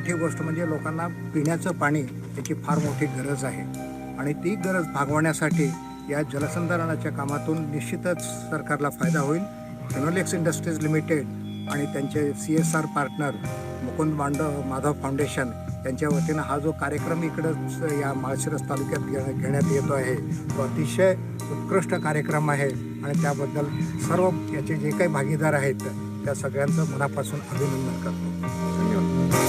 मोठी गोष्ट म्हणजे लोकांना पिण्याचं पाणी याची फार मोठी गरज आहे आणि ती गरज भागवण्यासाठी या जलसंधारणाच्या कामातून निश्चितच सरकारला फायदा होईल. फिनोलेक्स इंडस्ट्रीज लिमिटेड आणि त्यांचे CSR partner Mukund Madhav foundation यांच्या वतीनं हा जो कार्यक्रम इकडं या माळशिरस तालुक्यात घेण्यात येतो आहे तो अतिशय उत्कृष्ट कार्यक्रम आहे आणि त्याबद्दल सर्व याचे जे काही भागीदार आहेत त्या सगळ्यांचं मनापासून अभिनंदन करतो. धन्यवाद.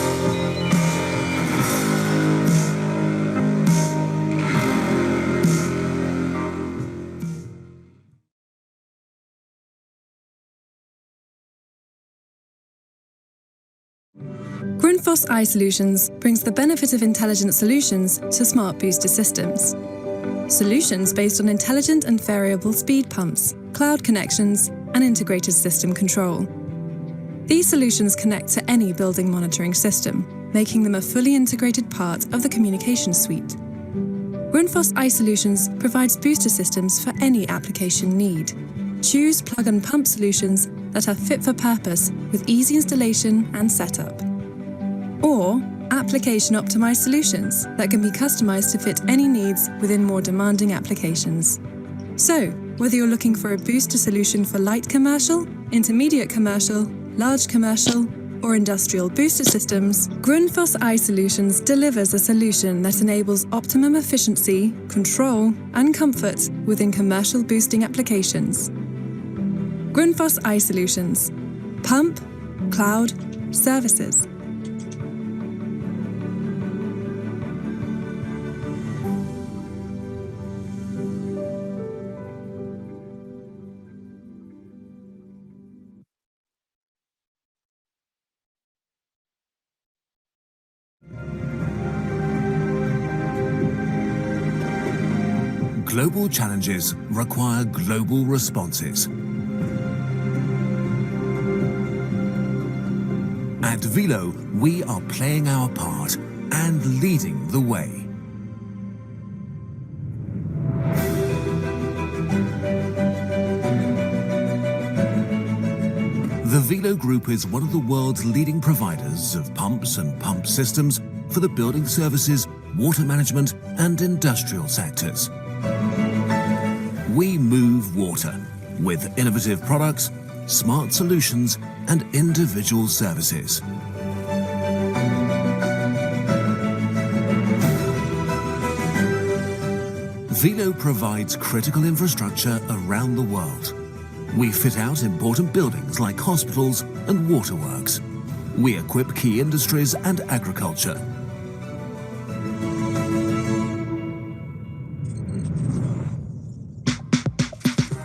Grundfos iSolutions brings the benefit of intelligent solutions to smart booster systems. Solutions based on intelligent and variable speed pumps, cloud connections, and integrated system control. These solutions connect to any building monitoring system, making them a fully integrated part of the communication suite. Grundfos iSolutions provides booster systems for any application need. Choose plug-and-pump solutions that are fit for purpose with easy installation and setup. Or application-optimized solutions that can be customized to fit any needs within more demanding applications. So, whether you're looking for a booster solution for light commercial, intermediate commercial, large commercial, or industrial booster systems, Grundfos iSolutions delivers a solution that enables optimum efficiency, control, and comfort within commercial boosting applications. Grundfos iSolutions. Pump, cloud, services. Global challenges require global responses. At Velo, we are playing our part and leading the way. The Velo Group is one of the world's leading providers of pumps and pump systems for the building services, water management, and industrial sectors. We move water with innovative products, smart solutions, and individual services. Velo provides critical infrastructure around the world. We fit out important buildings like hospitals and waterworks. We equip key industries and agriculture.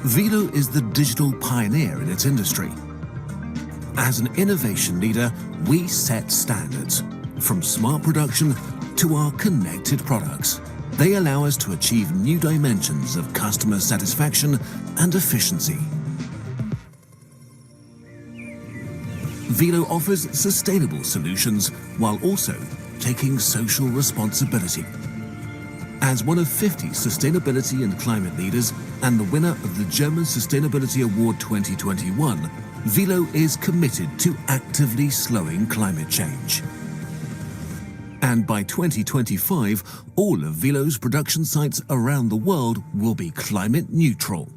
Velo is the digital pioneer in its industry. As an innovation leader, we set standards, from smart production to our connected products. They allow us to achieve new dimensions of customer satisfaction and efficiency. Velo offers sustainable solutions while also taking social responsibility. As one of 50 sustainability and climate leaders and the winner of the German Sustainability Award 2021, Velo is committed to actively slowing climate change. And by 2025, all of Velo's production sites around the world will be climate neutral.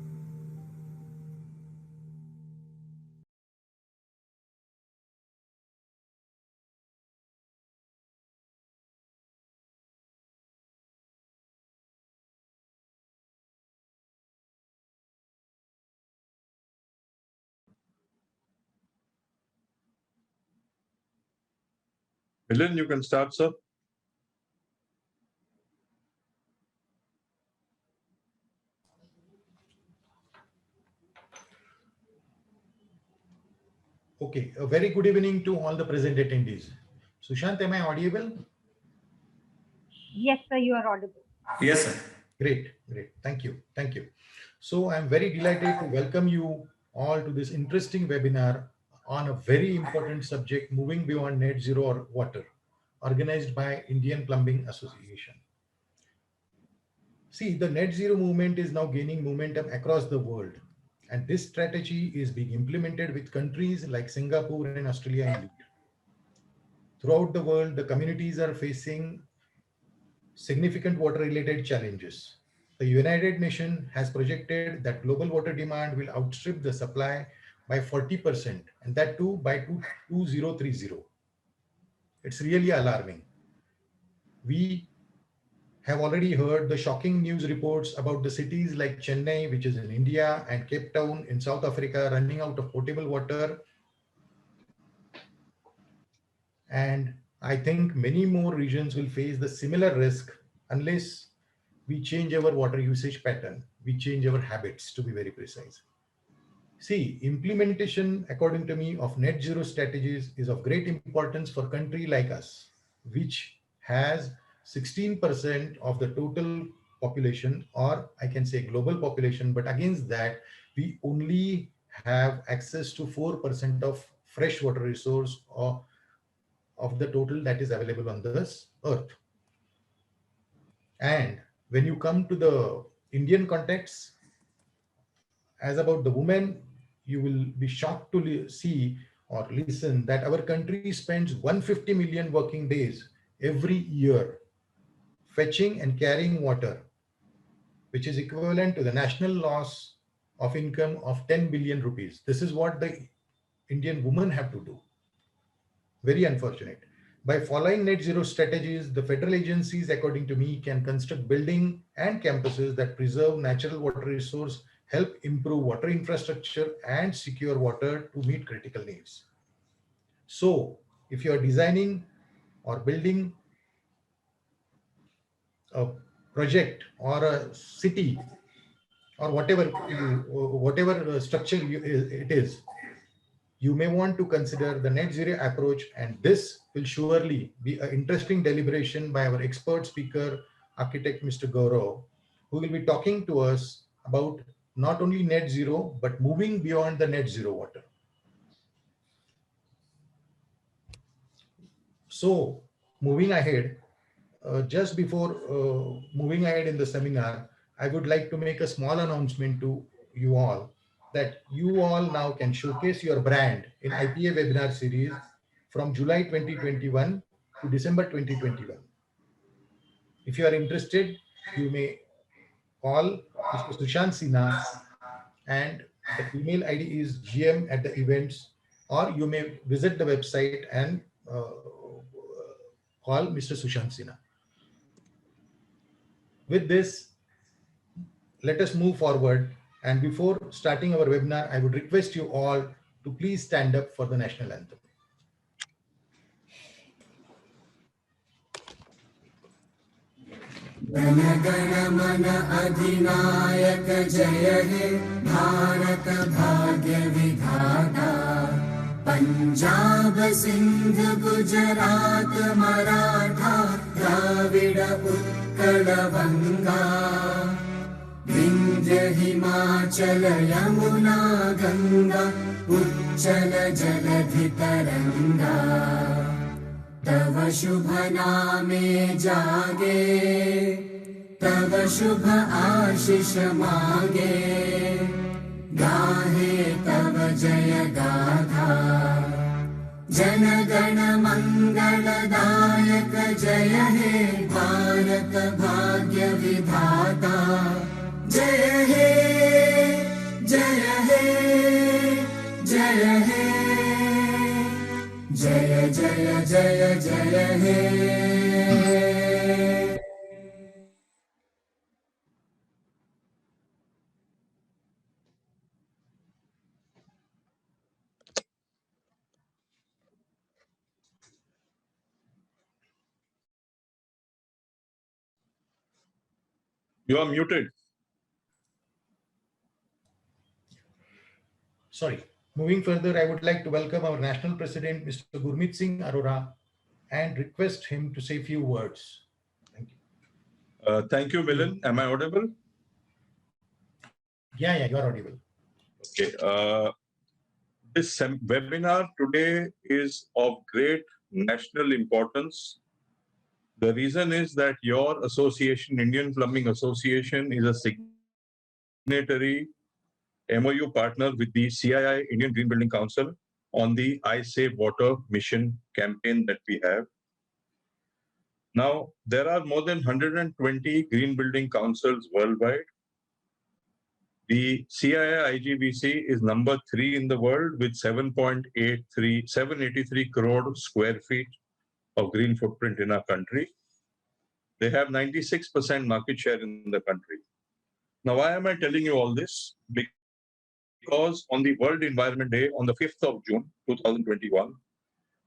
Milind, you can start, sir. Okay, a very good evening to all the present attendees. Sushant, am I audible? Yes, sir, you are audible. Yes, sir. Great. Thank you. So I'm very delighted to welcome you all to this interesting webinar on a very important subject, moving beyond net zero or water, organized by Indian Plumbing Association. See, the net zero movement is now gaining momentum across the world. And this strategy is being implemented with countries like Singapore and Australia in lead. throughout the world, the communities are facing significant water-related challenges. The United Nations has projected that global water demand will outstrip the supply by 40%, and that too by 2030. It's really alarming. We have already heard the shocking news reports about the cities like Chennai, which is in India, and Cape Town in South Africa running out of potable water. And I think many more regions will face the similar risk unless we change our water usage pattern, we change our habits, to be very precise. See, implementation, according to me, of net zero strategies is of great importance for a country like us, which has 16% of the total population, or I can say global population, but against that, we only have access to 4% of fresh water resource or of the total that is available on this earth. And when you come to the Indian context, as about the women, you will be shocked to see or listen that our country spends 150 million working days every year fetching and carrying water, which is equivalent to the national loss of income of 10 billion rupees. This is what the Indian women have to do. Very unfortunate. By following net zero strategies, the federal agencies, according to me, can construct buildings and campuses that preserve natural water resource, help improve water infrastructure, and secure water to meet critical needs. So, if you are designing or building a project or a city or whatever structure it is, you may want to consider the net zero approach, and this will surely be an interesting deliberation by our expert speaker, architect Mr. Gaurav, who will be talking to us about not only net zero, but moving beyond the net zero water. So moving ahead, just before moving ahead in the seminar, I would like to make a small announcement to you all that you all now can showcase your brand in IPA webinar series from July 2021 to December 2021. If you are interested, you may call Mr. Sushant Sinha, and the email ID is gm@the-events, or you may visit the website and call Mr. Sushant Sinha. With this, let us move forward. And before starting our webinar, I would request you all to please stand up for the national anthem. Jana Gana Mana Adhinayaka Jaya He Bharat Bhagya Vidhata Punjab Sindh Gujarat Maratha Dravida Utkala Vanga Vindhya Himachala Yamuna Ganga Uchchala Jaladhi Taranga तव शुभ नामे जागे तव शुभ आशीष मागे गाहे तव जय गाथा जन गण मंगलदायक जय हे भारत भाग्य विधाता जय हे जय हे जय हे जय जय जय जय हे You are muted. Sorry. Moving further, I would like to welcome our National President, Mr. Gurmeet Singh Arora, and request him to say a few words. Thank you. Thank you, Milan. Am I audible? Yeah, you are audible. Okay. This webinar today is of great national importance. The reason is that your association, Indian Plumbing Association, is a signatory MOU partner with the CII, Indian Green Building Council, on the I Save Water mission campaign that we have. Now, there are more than 120 green building councils worldwide. The CII IGBC is number 3 in the world with 783 crore square feet of green footprint in our country. They have 96% market share in the country. Now, why am I telling you all this? Because on the World Environment Day, on the 5th of June, 2021,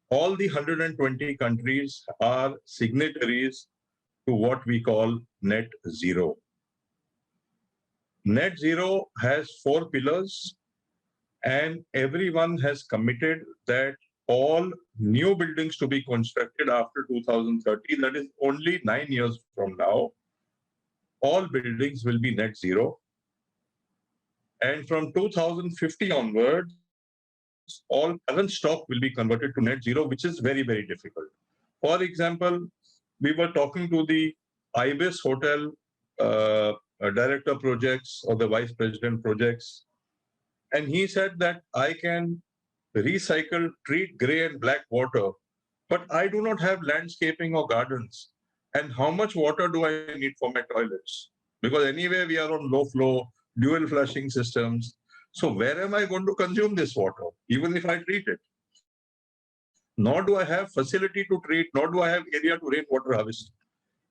all the 120 countries are signatories to what we call net zero. Net zero has 4 pillars, and everyone has committed that all new buildings to be constructed after 2030, that is only 9 years from now, all buildings will be net zero. And from 2050 onwards, all current stock will be converted to net zero, which is very, very difficult. For example, we were talking to the Ibis Hotel director projects or the vice president projects, and he said that I can recycle, treat gray and black water, but I do not have landscaping or gardens. And how much water do I need for my toilets? Because anyway, we are on low flow, dual flushing systems. So where am I going to consume this water, even if I treat it? Nor do I have facility to treat, nor do I have area to rainwater harvest.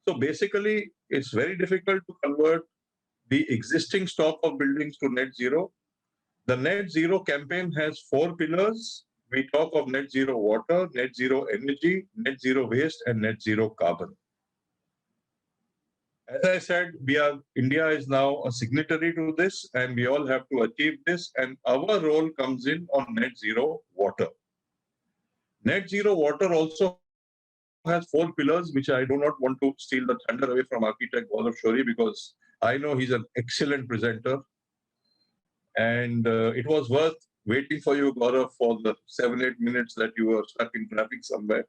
So basically, it's very difficult to convert the existing stock of buildings to net zero. The net zero campaign has 4 pillars. We talk of net zero water, net zero energy, net zero waste, and net zero carbon. As I said, India is now a signatory to this, and we all have to achieve this. And our role comes in on net zero water. Net zero water also has 4 pillars, which I do not want to steal the thunder away from architect Gaurav Shourie, because I know he's an excellent presenter. And it was worth waiting for you, Gaurav, for the 7-8 minutes that you were stuck in traffic somewhere.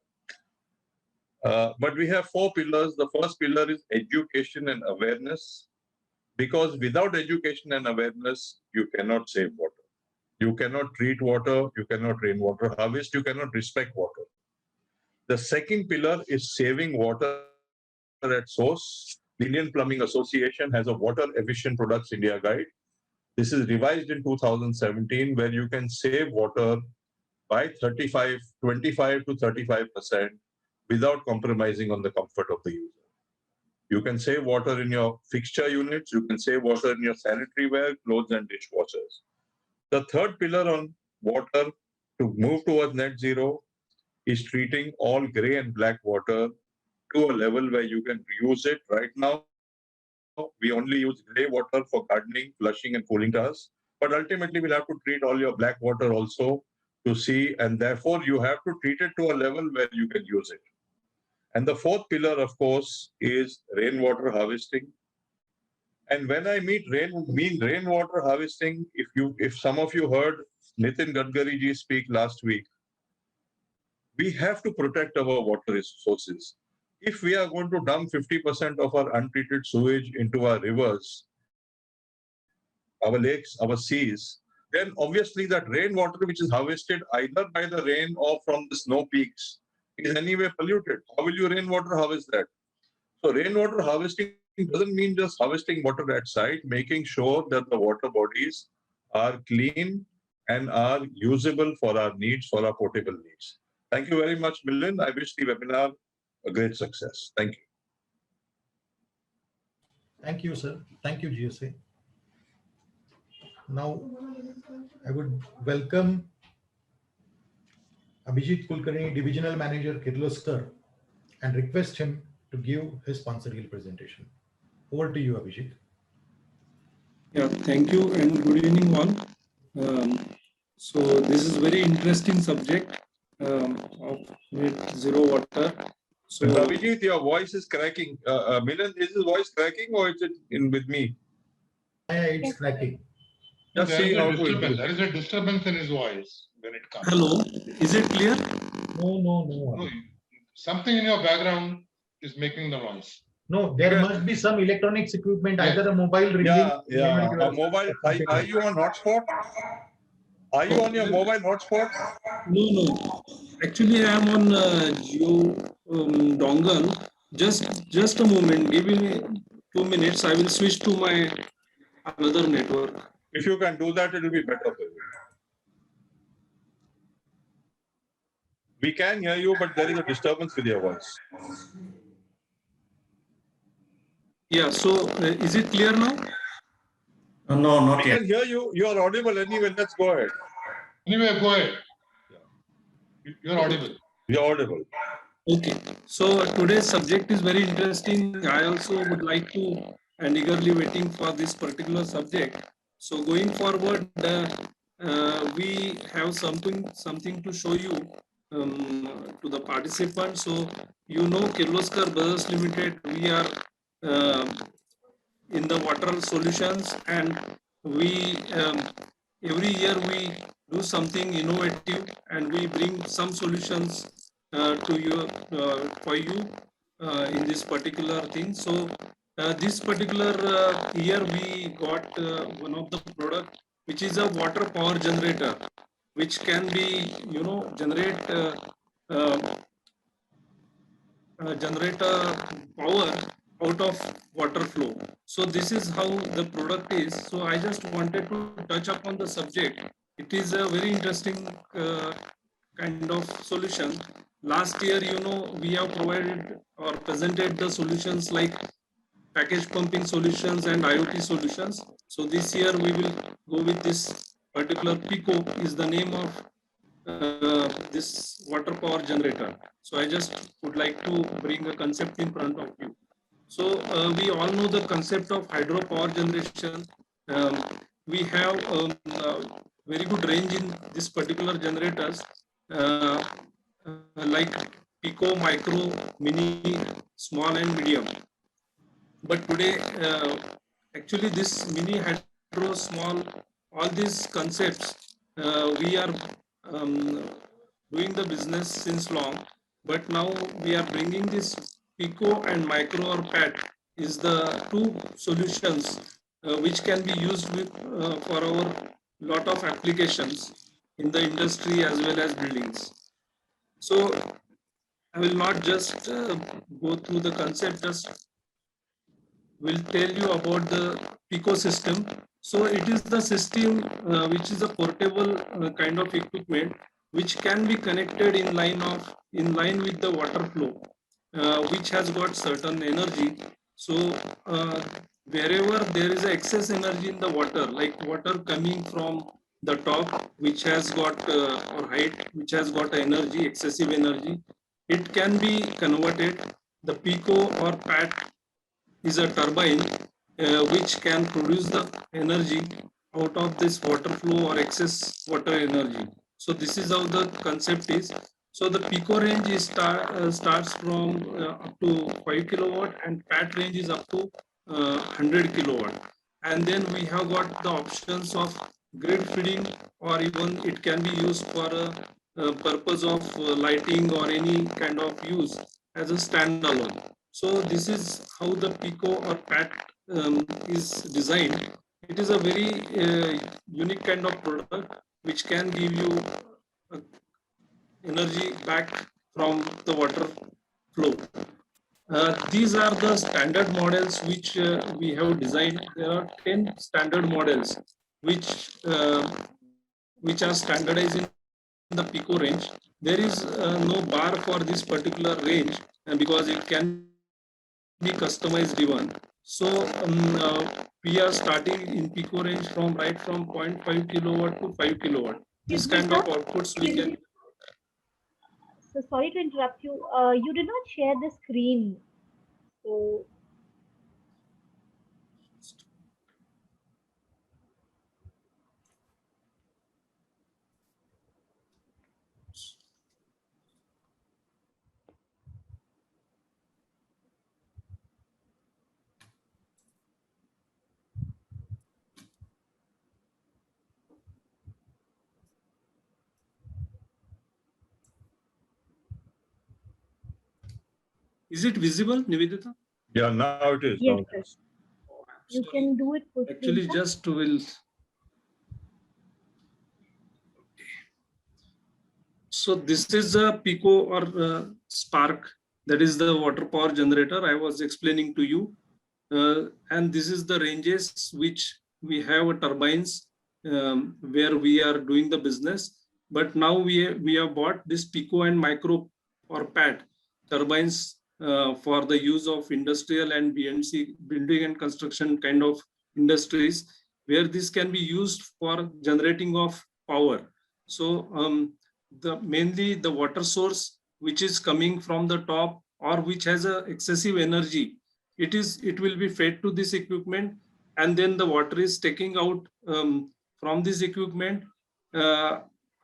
But we have 4 pillars. The first pillar is education and awareness, because without education and awareness, you cannot save water. You cannot treat water, you cannot rainwater harvest, you cannot respect water. The second pillar is saving water at source. The Indian Plumbing Association has a Water Efficient Products India Guide. This is revised in 2017, where you can save water by 25 to 35% without compromising on the comfort of the user. You can save water in your fixture units, you can save water in your sanitary ware, clothes and dishwashers. The third pillar on water to move towards net zero is treating all gray and black water to a level where you can reuse it. Right now, we only use gray water for gardening, flushing and cooling towers. But ultimately, we'll have to treat all your black water also to see, and therefore you have to treat it to a level where you can use it. And the fourth pillar, of course, is rainwater harvesting. And when I mean rainwater harvesting, if some of you heard Nitin Gadkari ji speak last week, we have to protect our water resources. If we are going to dump 50% of our untreated sewage into our rivers, our lakes, our seas, then obviously that rainwater which is harvested either by the rain or from the snow peaks is anyway polluted. How will you rainwater harvest that? So rainwater harvesting doesn't mean just harvesting water at site, making sure that the water bodies are clean and are usable for our needs, for our potable needs. Thank you very much, Milind. I wish the webinar a great success. Thank you. Thank you, sir. Thank you, GSA. Now, I would welcome Abhijit Kulkarni, Divisional Manager, Kirloskar, and request him to give his sponsorial presentation. Over to you, Abhijit. Yeah, thank you and good evening all. So this is very interesting subject of net zero water. So Abhijit, your voice is cracking. Milind, is his voice cracking or is it in with me? Yeah, it's cracking. Just see how to improve. There is a disturbance in his voice when it comes. hello, is it clear? No. Something in your background is making the noise. No, there must be some electronics equipment, either a mobile ringing. Yeah. A mobile. Are you on hotspot? Are you on your mobile hotspot? No. Actually, I am on Jio dongle. Just a moment. Give me 2 minutes. I will switch to my another network. If you can do that, it will be better for you. We can hear you, but there is a disturbance with your voice. Yeah. So is it clear now? No, We not yet. can hear you. You are audible anyway. Let's go ahead. Anyway, go ahead. You're audible. You're audible. Okay. So today's subject is very interesting. I also would like to and eagerly waiting for this particular subject. So going forward, we have something to show you to the participants. So you know Kirloskar Brothers Limited. We are in the water solutions, and we every year we do something innovative and we bring some solutions to you for you in this particular thing. So this particular year we got one of the product which is a water power generator, which can be generate power out of water flow. So this is how the product is. So I just wanted to touch upon the subject. It is a very interesting kind of solution. Last year, we have provided or presented the solutions like package pumping solutions and IoT solutions. So this year we will go with this particular Pico is the name of this water power generator. So I just would like to bring a concept in front of you. So we all know the concept of hydropower generation. We have very good range in this particular generators like Pico, Micro, Mini, Small and Medium. But today, actually this Mini, Hydro, Small, all these concepts, we are doing the business since long, but now we are bringing this Pico and Micro or PAT is the two solutions which can be used with, for our lot of applications in the industry as well as buildings. So I will not just go through the concept, just will tell you about the Pico system. So it is the system which is a portable kind of equipment which can be connected in line with the water flow, which has got certain energy. So wherever there is excess energy in the water, like water coming from the top, which has got or height, which has got energy, excessive energy, it can be converted. The Pico or PAT is a turbine which can produce the energy out of this water flow or excess water energy. So this is how the concept is. So the Pico range is starts from up to 5 kilowatt and PAT range is up to 100 kilowatt. And then we have got the options of grid feeding, or even it can be used for a purpose of lighting or any kind of use as a standalone. So this is how the Pico or PAT is designed. It is a very unique kind of product which can give you energy back from the water flow. These are the standard models which we have designed. There are 10 standard models which are standardized in the Pico range. There is no bar for this particular range because it can be customized even. So we are starting in Pico range from 0.5 kilowatt to 5 kilowatt. This kind of outputs we can. So sorry to interrupt you. You did not share the screen. So Is it visible, Nivedita? Yeah, now it is. yes, Now it sir. is. You can do it. Actually, just will. So this is a Pico or Spark, that is the water power generator I was explaining to you. And this is the ranges which we have turbines where we are doing the business. But now we have bought this Pico and Micro or PAT turbines for the use of industrial and BNC, building and construction kind of industries, where this can be used for generating of power. So mainly the water source which is coming from the top or which has a excessive energy, it will be fed to this equipment, and then the water is taking out from this equipment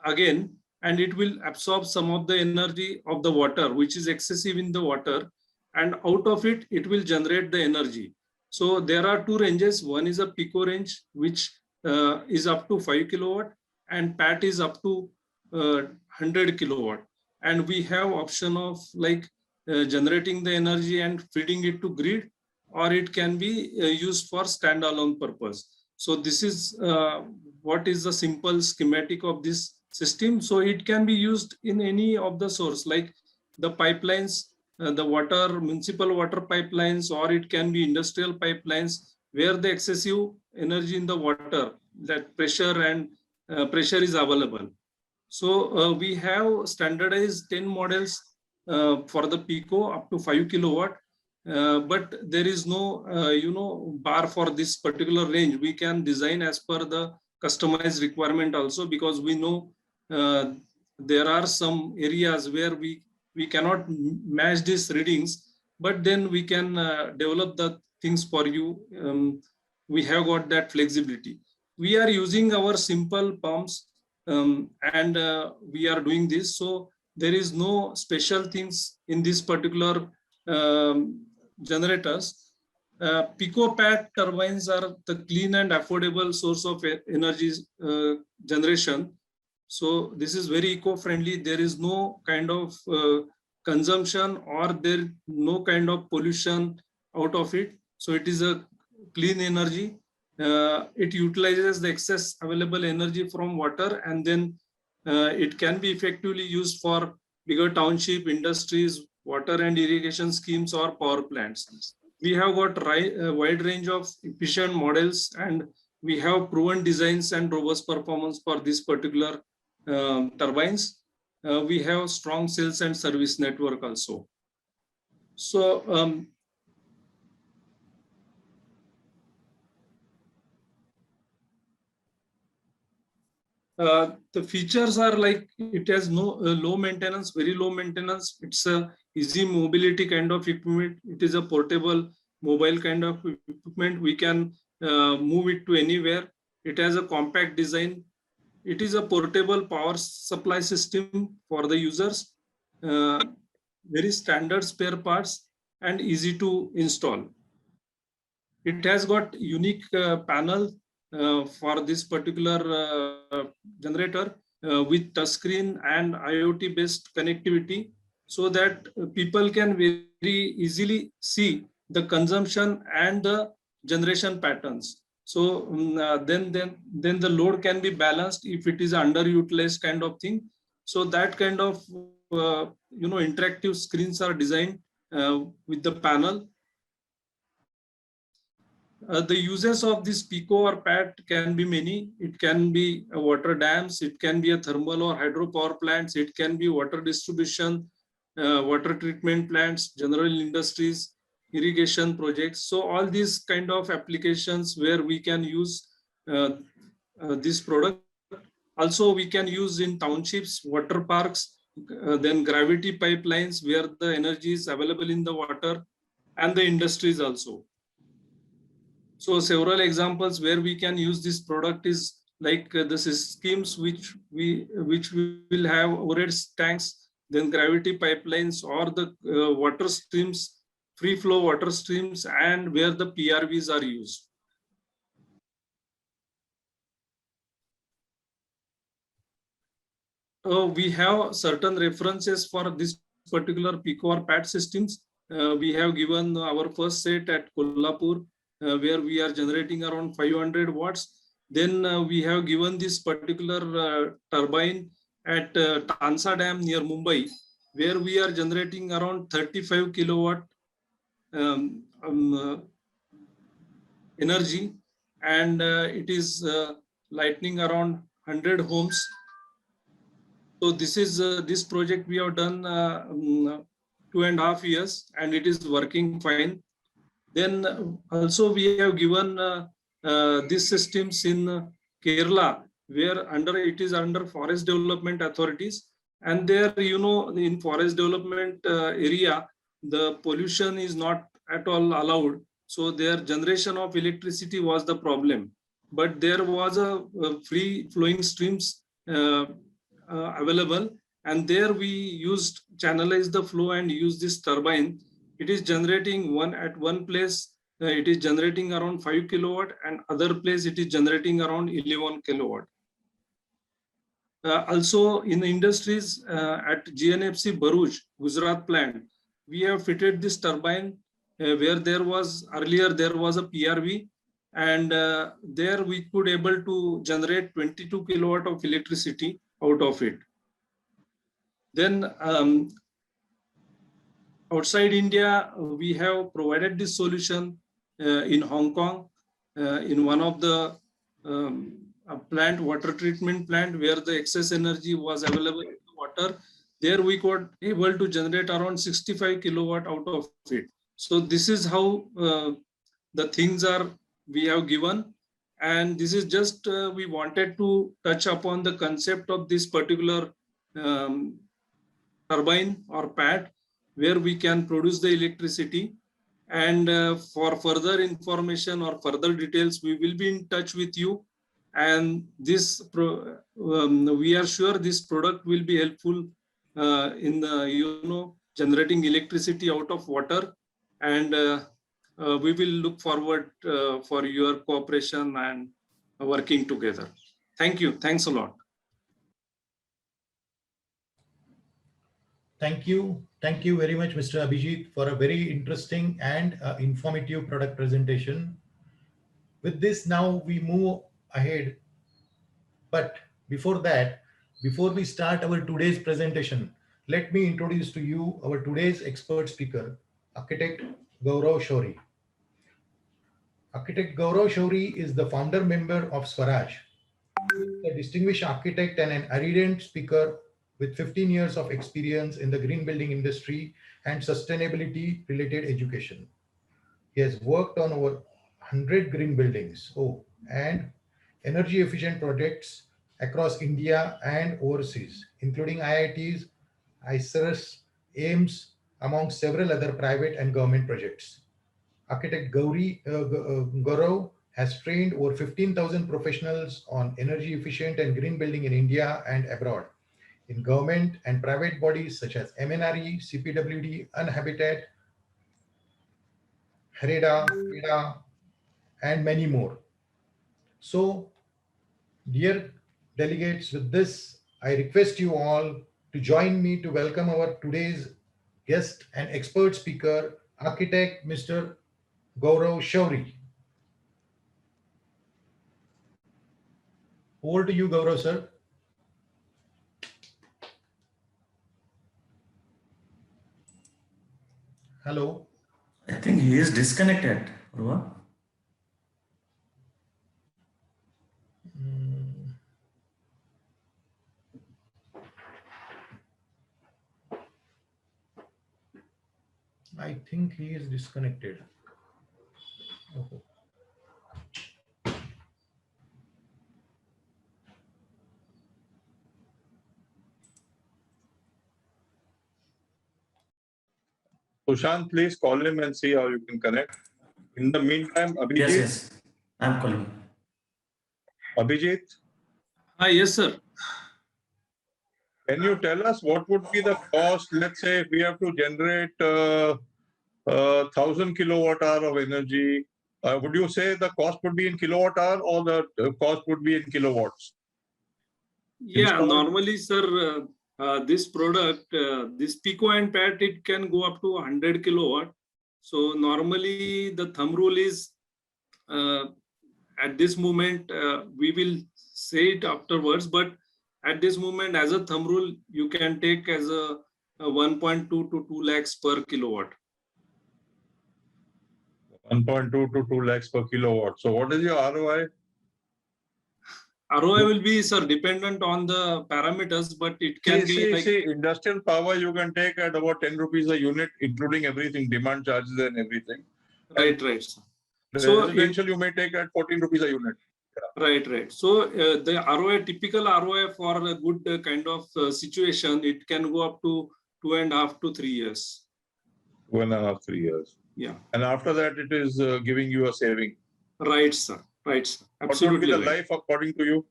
again, and it will absorb some of the energy of the water which is excessive in the water, and out of it will generate the energy. So there are two ranges. One is a Pico range which is up to 5 kilowatt, and PAT is up to 100 kilowatt, and we have option of like generating the energy and feeding it to grid, or it can be used for standalone purpose. So this is what is the simple schematic of this system. So it can be used in any of the source, like the pipelines, the water, municipal water pipelines, or it can be industrial pipelines where the excessive energy in the water, that pressure and pressure is available. So we have standardized 10 models for the Pico up to 5 kilowatt, but there is no bar for this particular range. We can design as per the customized requirement also, because we know there are some areas where we cannot match these readings, but then we can develop the things for you. We have got that flexibility. We are using our simple pumps and we are doing this. So there is no special things in this particular generators. Pico PAT turbines are the clean and affordable source of energy generation. So this is very eco-friendly. There is no kind of consumption, or there no kind of pollution out of it. So it is a clean energy. It utilizes the excess available energy from water, and then it can be effectively used for bigger township, industries, water and irrigation schemes, or power plants. We have got a wide range of efficient models, and we have proven designs and robust performance for this particular turbines. We have strong sales and service network also. So the features are like, it has no low maintenance, very low maintenance. It's a easy mobility kind of equipment. It is a portable mobile kind of equipment. We can move it to anywhere. It has a compact design. It is a portable power supply system for the users. Very standard spare parts and easy to install. It has got unique panel for this particular generator with touchscreen and IoT based connectivity, so that people can very easily see the consumption and the generation patterns. So then the load can be balanced if it is underutilized kind of thing. So that kind of interactive screens are designed with the panel. The uses of this Pico or PAT can be many. It can be water dams, it can be a thermal or hydropower plants, it can be water distribution, water treatment plants, general industries, irrigation projects. So all these kind of applications where we can use this product. Also we can use in townships, water parks, then gravity pipelines where the energy is available in the water, and the industries also. So several examples where we can use this product is like the schemes which we will have overhead tanks, then gravity pipelines, or the water streams, free flow water streams, and where the PRVs are used. We have certain references for this particular Pico or PAT systems. We have given our first set at Kolhapur, where we are generating around 500 watts. Then we have given this particular turbine at Tansa Dam near Mumbai, where we are generating around 35 kilowatt energy, and it is lightning around 100 homes. So this is this project we have done 2.5 years, and it is working fine. Then also we have given these systems in Kerala, where it is under forest development authorities, and there, you know, in forest development area, the pollution is not at all allowed. So their generation of electricity was the problem, but there was a free flowing streams available, and there we used channelize the flow and use this turbine. It is generating at one place it is generating around 5 kilowatt, and other place it is generating around 11 kilowatt. Also in the industries at GNFC Bharuch, Gujarat plant, we have fitted this turbine where there was earlier there was a PRV, and there we could able to generate 22 kilowatt of electricity out of it. Then outside India, we have provided this solution in Hong Kong, in one of the water treatment plant, where the excess energy was available in the water. There we got able to generate around 65 kilowatt out of it. So this is how the things are we have given. And this is just, we wanted to touch upon the concept of this particular turbine or pad, where we can produce the electricity. And for further information or further details, we will be in touch with you. And this we are sure this product will be helpful in the, generating electricity out of water. And we will look forward for your cooperation and working together. Thank you. Thanks a lot. Thank you. Thank you very much, Mr. Abhijit, for a very interesting and informative product presentation. With this, now we move ahead. But before that, before we start our today's presentation, let me introduce to you our today's expert speaker, Architect Gaurav Shourie. Architect Gaurav Shourie is the founder member of Swaraj, a distinguished architect and an ardent speaker with 15 years of experience in the green building industry and sustainability related education. He has worked on over 100 green buildings and energy efficient projects across India and overseas, including IITs, ICERS, AIMS, among several other private and government projects. Architect Gaurav has trained over 15,000 professionals on energy efficient and green building in India and abroad, in government and private bodies such as MNRE, CPWD, Unhabitat, HREDA, FEDA, and many more. So, dear delegates, with this, I request you all to join me to welcome our today's guest and expert speaker, Architect Mr. Gaurav Shourie. Over to you, Gaurav, sir. Hello. I think he is disconnected. Or what? I think he is disconnected. Sushant, please call him and see how you can connect. In the meantime, Abhijit. Yes, I'm calling. Abhijit. Hi, yes, sir. Can you tell us what would be the cost? Let's say if we have to generate 1,000 kilowatt hour of energy, would you say the cost would be in kilowatt hour or the cost would be in kilowatts? Yeah, normally, sir, this product, this Pico and Pat, it can go up to 100 kilowatt. So normally the thumb rule is at this moment, we will say it afterwards, but at this moment, as a thumb rule, you can take as a 1.2 to 2 lakhs per kilowatt. 1.2 to 2 lakhs per kilowatt. So what is your ROI? ROI will be, sir, dependent on the parameters, but it can be like Industrial power you can take at about 10 rupees a unit, including everything, demand charges and everything. right, sir. So Residential you may take at 14 rupees a unit. Right. So the ROI, typical ROI for a good kind of situation, it can go up to 2.5 to 3 years. 1.5, 3 years. Yeah. And after that, it is giving you a saving. Right, sir. Absolutely. What would be the right. life according to you?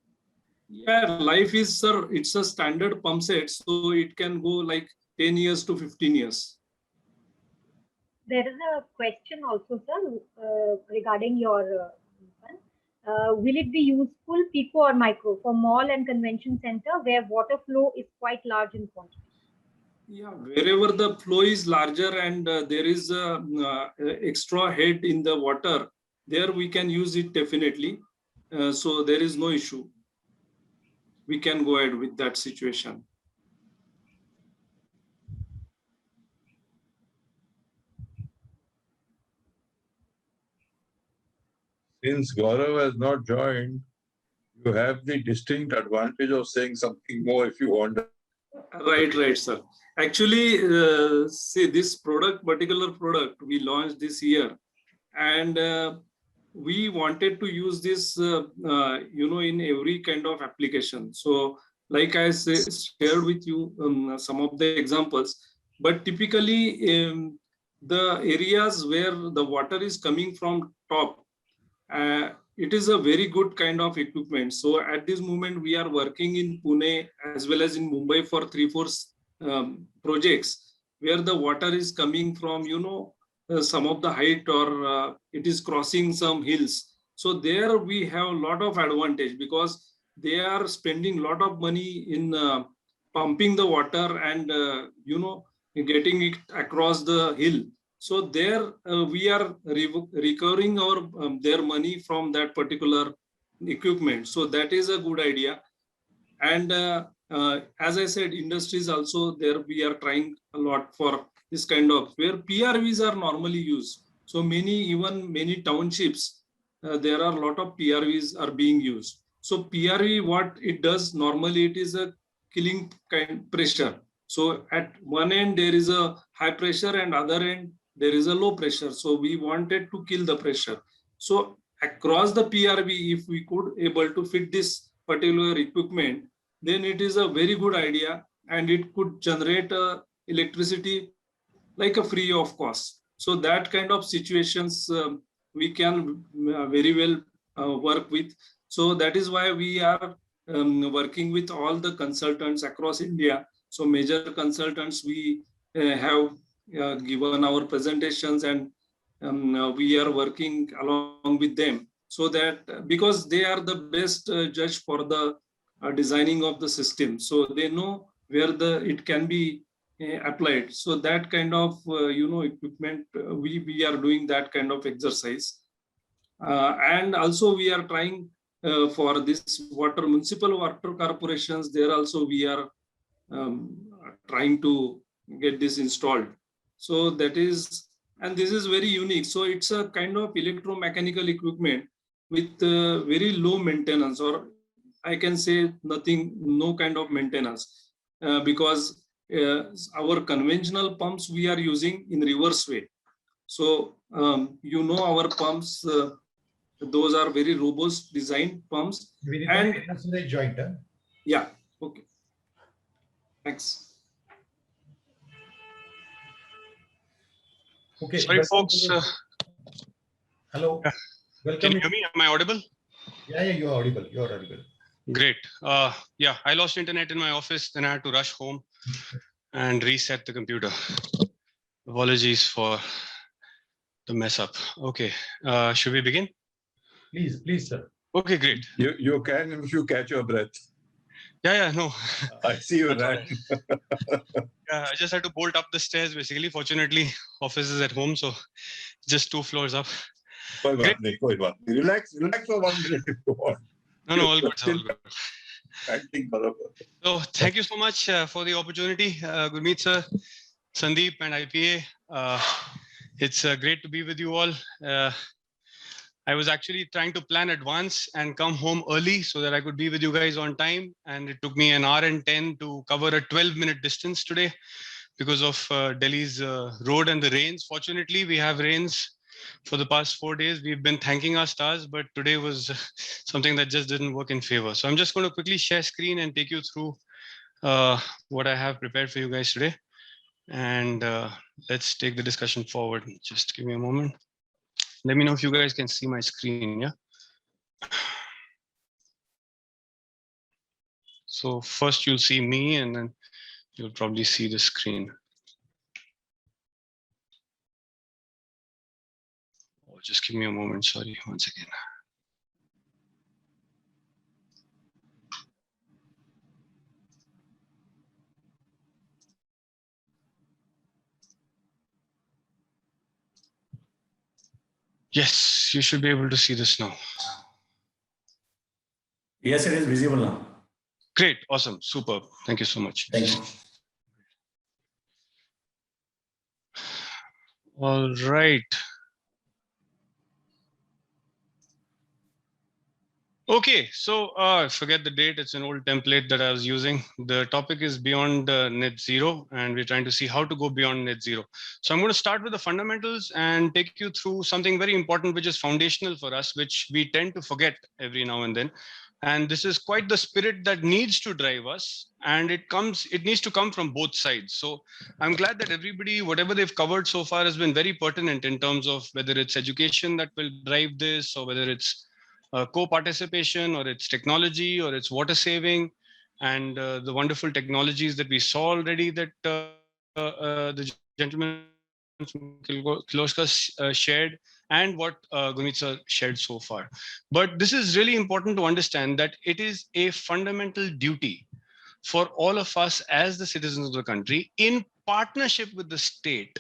Yeah, life is, sir, it's a standard pump set, so it can go like 10 years to 15 years. There is a question also, sir, regarding your will it be useful, pico or micro, for mall and convention center where water flow is quite large in quantity? Yeah, wherever the flow is larger and there is a extra head in the water, there we can use it definitely. So there is no issue. We can go ahead with that situation. Since Gaurav has not joined, you have the distinct advantage of saying something more if you want. Right, sir. Actually, see, this particular product we launched this year, and we wanted to use this, in every kind of application. So, like I shared with you some of the examples, but typically the areas where the water is coming from top, it is a very good kind of equipment. So at this moment, we are working in Pune as well as in Mumbai for 3-4 projects where the water is coming from, some of the height or it is crossing some hills. So there we have a lot of advantage because they are spending a lot of money in pumping the water and, getting it across the hill. So there we are recovering their money from that particular equipment. So that is a good idea. And as I said, industries also there we are trying a lot for this kind of where PRVs are normally used. So many townships, there are a lot of PRVs are being used. So PRV, what it does normally, it is a killing kind pressure. So at one end there is a high pressure and other end there is a low pressure. So we wanted to kill the pressure. So across the PRV, if we could able to fit this particular equipment, then it is a very good idea and it could generate electricity like a free of cost. So that kind of situations we can very well work with. So that is why we are working with all the consultants across India. So major consultants we have given our presentations and we are working along with them so that because they are the best judge for the designing of the system. So they know where it can be applied. So that kind of equipment we are doing that kind of exercise, and also we are trying for this municipal water corporations. There also we are trying to get this installed. So that is, and this is very unique. So it's a kind of electromechanical equipment with very low maintenance, or I can say no kind of maintenance, because our conventional pumps we are using in reverse way. So our pumps, those are very robust design pumps. And joint, huh? Yeah, okay. Thanks. Okay. Sorry, folks. Hello. Welcome. Can you hear me? Am I audible? Yeah, you are audible. You are audible. Great. Yeah, I lost internet in my office, then I had to rush home and reset the computer. Apologies for the mess up. Okay. Should we begin? Please, sir. Okay, great. You can if you catch your breath. Yeah, no. I see you ran. Yeah, I just had to bolt up the stairs basically. Fortunately, office is at home, so just 2 floors up. Relax for 1 minute if you want. No, all good. All good. I think barabar. So thank you so much for the opportunity, Gurmeet sir, Sandeep and IPA. It's great to be with you all. I was actually trying to plan advance and come home early so that I could be with you guys on time. And it took me an hour and 10 to cover a 12-minute distance today because of Delhi's road and the rains. Fortunately, we have rains for the past 4 days. We've been thanking our stars, but today was something that just didn't work in favor. So I'm just going to quickly share screen and take you through what I have prepared for you guys today. And let's take the discussion forward. Just give me a moment. Let me know if you guys can see my screen, yeah? So first you'll see me and then you'll probably see the screen. Oh, just give me a moment, sorry, once again. Yes, you should be able to see this now. Yes, it is visible now. Great, awesome, superb. Thank you so much. Thank you. All right. Okay, so forget the date. It's an old template that I was using. The topic is beyond net zero, and we're trying to see how to go beyond net zero. So I'm going to start with the fundamentals and take you through something very important, which is foundational for us, which we tend to forget every now and then. And this is quite the spirit that needs to drive us, and it needs to come from both sides. So I'm glad that everybody, whatever they've covered so far, has been very pertinent in terms of whether it's education that will drive this, or whether it's co-participation, or it's technology, or it's water saving, and the wonderful technologies that we saw already that the gentleman Kirloskar shared, and what Gurmeet sir shared so far. But this is really important to understand that it is a fundamental duty for all of us as the citizens of the country, in partnership with the state,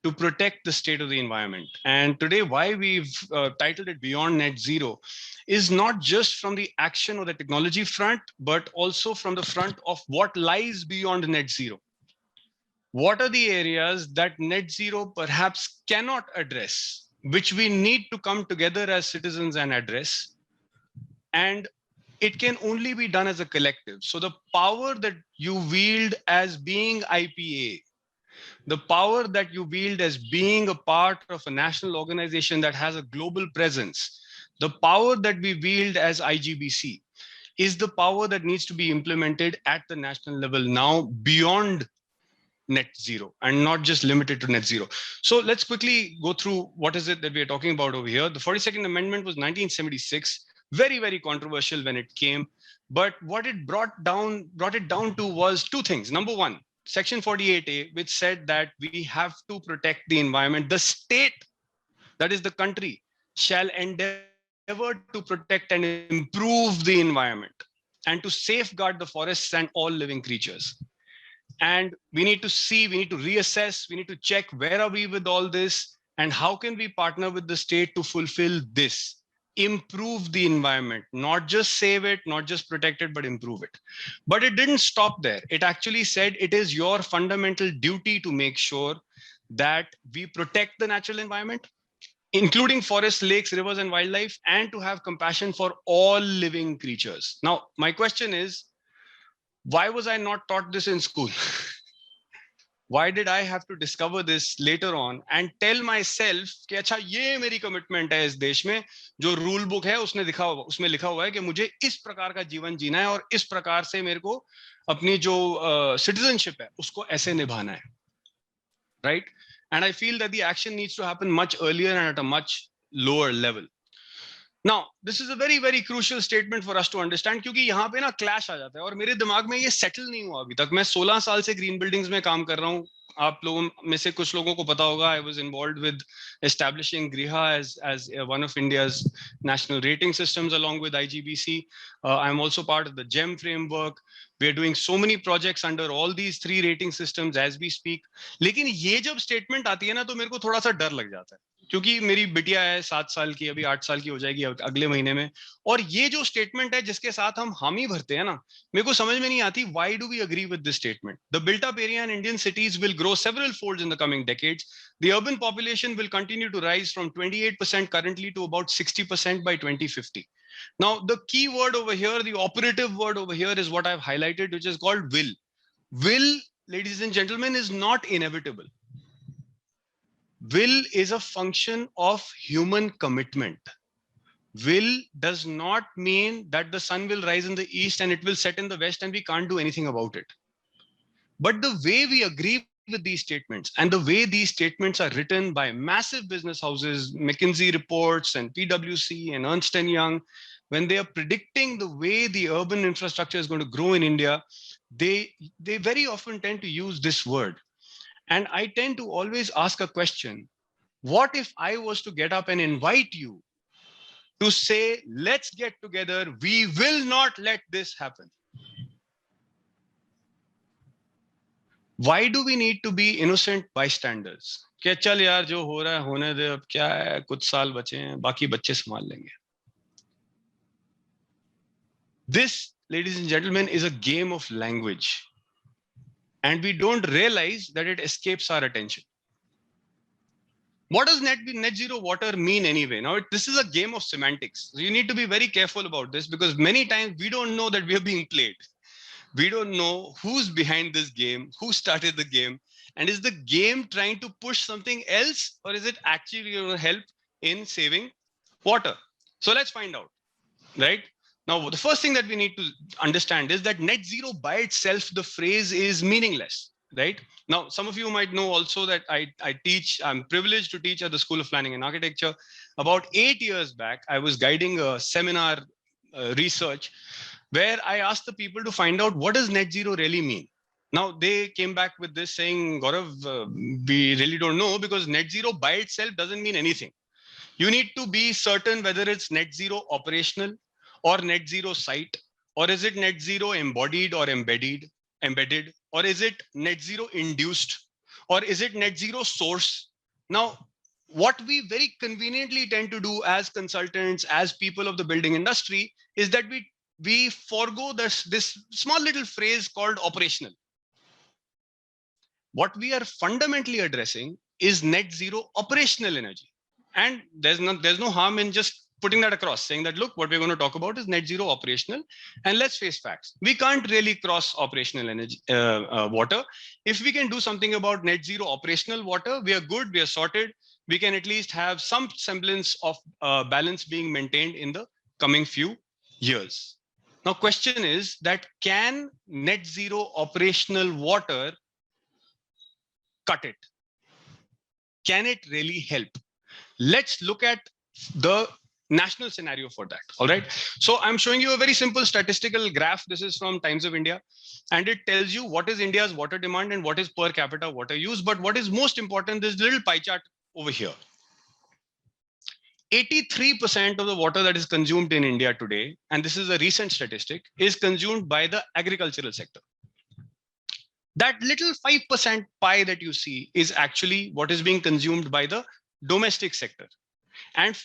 to protect the state of the environment. And today, why we've titled it Beyond Net Zero is not just from the action or the technology front, but also from the front of what lies beyond net zero. What are the areas that net zero perhaps cannot address, which we need to come together as citizens and address? And it can only be done as a collective. So the power that you wield as being IPA, the power that you wield as being a part of a national organization that has a global presence, the power that we wield as IGBC is the power that needs to be implemented at the national level now beyond net zero, and not just limited to net zero. So let's quickly go through what is it that we are talking about over here. The 42nd Amendment was 1976, very, very controversial when it came. But what it brought it down to was two things. Number one, Section 48A, which said that we have to protect the environment. The state, that is the country, shall endeavor to protect and improve the environment and to safeguard the forests and all living creatures. And we need to see, we need to reassess, we need to check where are we with all this, and how can we partner with the state to fulfill this, improve the environment, not just save it, not just protect it, but improve it. But it didn't stop there. It actually said it is your fundamental duty to make sure that we protect the natural environment, including forests, lakes, rivers, and wildlife, and to have compassion for all living creatures. Now, my question is, why was I not taught this in school? Why did I have to discover this later on and tell myself कि अच्छा ये मेरी commitment है इस देश में, जो rule book है उसमें लिखा हुआ है कि मुझे इस प्रकार का जीवन जीना है और इस प्रकार से मेरे को अपनी जो citizenship है उसको ऐसे निभाना है, right? And I feel that the action needs to happen much earlier and at a much lower level. Now, this is a very, very crucial statement for us to understand, क्योंकि यहाँ पे ना clash आ जाता है और मेरे दिमाग में ये settle नहीं हुआ अभी तक. मैं 16 साल से green buildings में काम कर रहा हूँ. आप लोगों में से कुछ लोगों को पता होगा, I was involved with establishing Griha as one of India's national rating systems along with IGBC. I'm also part of the GEM framework. We are doing so many projects under all these three rating systems as we speak. लेकिन ये जब statement आती है ना तो मेरे को थोड़ा सा डर लग जाता है. क्योंकि मेरी बिटिया है 7 साल की, अभी 8 साल की हो जाएगी अगले महीने में, और ये जो स्टेटमेंट है जिसके साथ हम हामी भरते हैं ना, मेरे को समझ में नहीं आती, why do we agree with this statement? The built up area in Indian cities will grow several folds in the coming decades. The urban population will continue to rise from 28% currently to about 60% by 2050. Now, the key word over here, the operative word over here is what I've highlighted, which is called will. Will, ladies and gentlemen, is not inevitable. Will is a function of human commitment. Will does not mean that the sun will rise in the east and it will set in the west and we can't do anything about it. But the way we agree with these statements and the way these statements are written by massive business houses, McKinsey reports and PwC and Ernst & Young, when they are predicting the way the urban infrastructure is going to grow in India, they very often tend to use this word. And I tend to always ask a question: what if I was to get up and invite you to say, let's get together, we will not let this happen? Why do we need to be innocent bystanders? क्या चल यार जो हो रहा है होने दे, अब क्या है, कुछ साल बचे हैं, बाकी बच्चे संभाल लेंगे. This, ladies and gentlemen, is a game of language. And we don't realize that it escapes our attention. What does net zero water mean anyway? Now, this is a game of semantics. So you need to be very careful about this, because many times we don't know that we are being played. We don't know who's behind this game, who started the game, and is the game trying to push something else, or is it actually going to help in saving water? So let's find out, right? Now, the first thing that we need to understand is that net zero by itself, the phrase is meaningless, right? Now, some of you might know also that I'm privileged to teach at the School of Planning and Architecture. About 8 years back, I was guiding a seminar research where I asked the people to find out, what does net zero really mean? Now, they came back with this saying, Gaurav, we really don't know, because net zero by itself doesn't mean anything. You need to be certain whether it's net zero operational, or net zero site, or is it net zero embodied or embedded, or is it net zero induced, or is it net zero source? Now, what we very conveniently tend to do as consultants, as people of the building industry, is that we forego this small little phrase called operational. What we are fundamentally addressing is net zero operational energy. And there's no harm in just putting that across, saying that, look, what we're going to talk about is net zero operational. And let's face facts. We can't really cross operational energy, water. If we can do something about net zero operational water, we are good, we are sorted. We can at least have some semblance of balance being maintained in the coming few years. Now, question is that, can net zero operational water cut it? Can it really help? Let's look at the national scenario for that. All right. So I'm showing you a very simple statistical graph. This is from Times of India, and it tells you what is India's water demand and what is per capita water use. But what is most important, this little pie chart over here. 83% of the water that is consumed in India today, and this is a recent statistic, is consumed by the agricultural sector. That little 5% pie that you see is actually what is being consumed by the domestic sector. And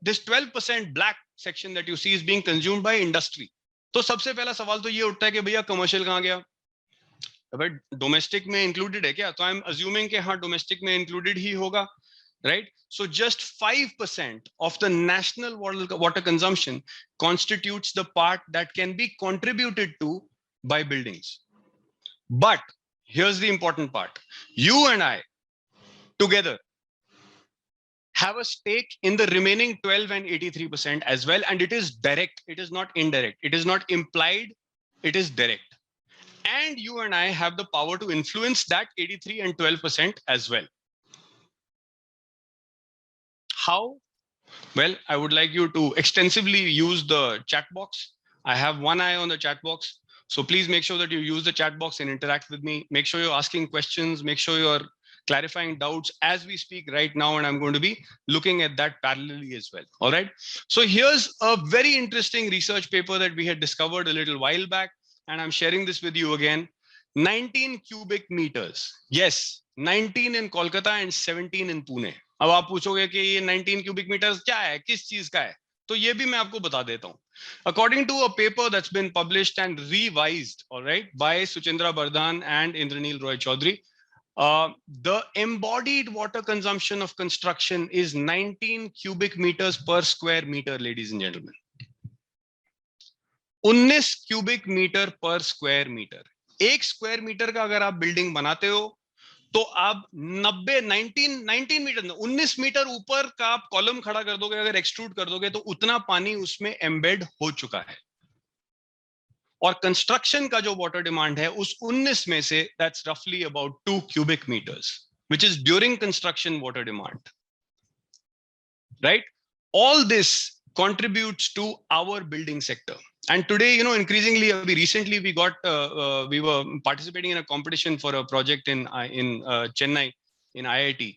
this 12% black section that you see is being consumed by industry. तो सबसे पहला सवाल तो ये उठता है कि भैया कमर्शियल कहाँ गया? अबे डोमेस्टिक में इंक्लूडेड है क्या? तो आई एम अज्यूमिंग कि हाँ डोमेस्टिक में इंक्लूडेड ही होगा, right? So just 5% of the national water consumption constitutes the part that can be contributed to by buildings. But here's the important part. You and I together have a stake in the remaining 12 and 83% as well. And it is direct. It is not indirect. It is not implied. It is direct. And you and I have the power to influence that 83 and 12% as well. How? Well, I would like you to extensively use the chat box. I have one eye on the chat box. So please make sure that you use the chat box and interact with me. Make sure you're asking questions. Make sure you're clarifying doubts as we speak right now. And I'm going to be looking at that parallelly as well. All right. So here's a very interesting research paper that we had discovered a little while back. And I'm sharing this with you again. 19 cubic meters. Yes, 19 in Kolkata and 17 in Pune अब आप पूछोगे कि ये 19 cubic metre क्या है, किस चीज का है, तो ये भी मैं आपको बता देता हूं. According to a paper that's been published and revised, all right, by Suchindra Bardhan and Indranil Roy Chaudhary, the embodied water consumption of construction is 19 cubic meters per square meter, ladies and gentlemen. 19 cubic metre पर square metre. एक square metre का अगर आप building बनाते हो तो आप 19 metre 19 metre ऊपर का आप कॉलम खड़ा कर दोगे, अगर एक्सट्रूड कर दोगे तो उतना पानी उसमें एम्बेड हो चुका है. और कंस्ट्रक्शन का जो वाटर डिमांड है उस 19 में से दैट्स रफली about 2 cubic metres, which is during construction water demand, right? All this contributes to our building sector. And today, you know, increasingly, recently we were participating in a competition for a project in Chennai, in IIT,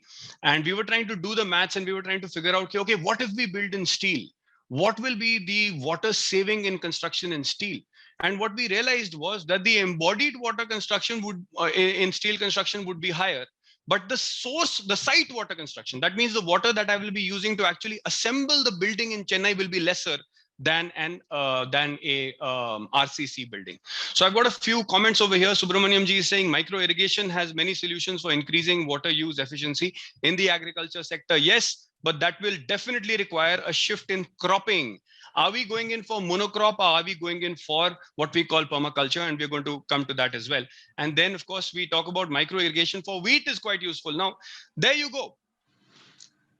and we were trying to do the maths, and we were trying to figure out, okay, what if we build in steel? What will be the water saving in construction in steel? And what we realized was that the embodied water construction would in steel construction would be higher, but the site water construction, that means the water that I will be using to actually assemble the building in Chennai, will be lesser than a RCC building. So I've got a few comments over here. Subramaniam ji is saying micro irrigation has many solutions for increasing water use efficiency in the agriculture sector. Yes, but that will definitely require a shift in cropping. Are we going in for monocrop, or are we going in for what we call permaculture? And we're going to come to that as well. And then, of course, we talk about micro irrigation for wheat is quite useful. Now, there you go.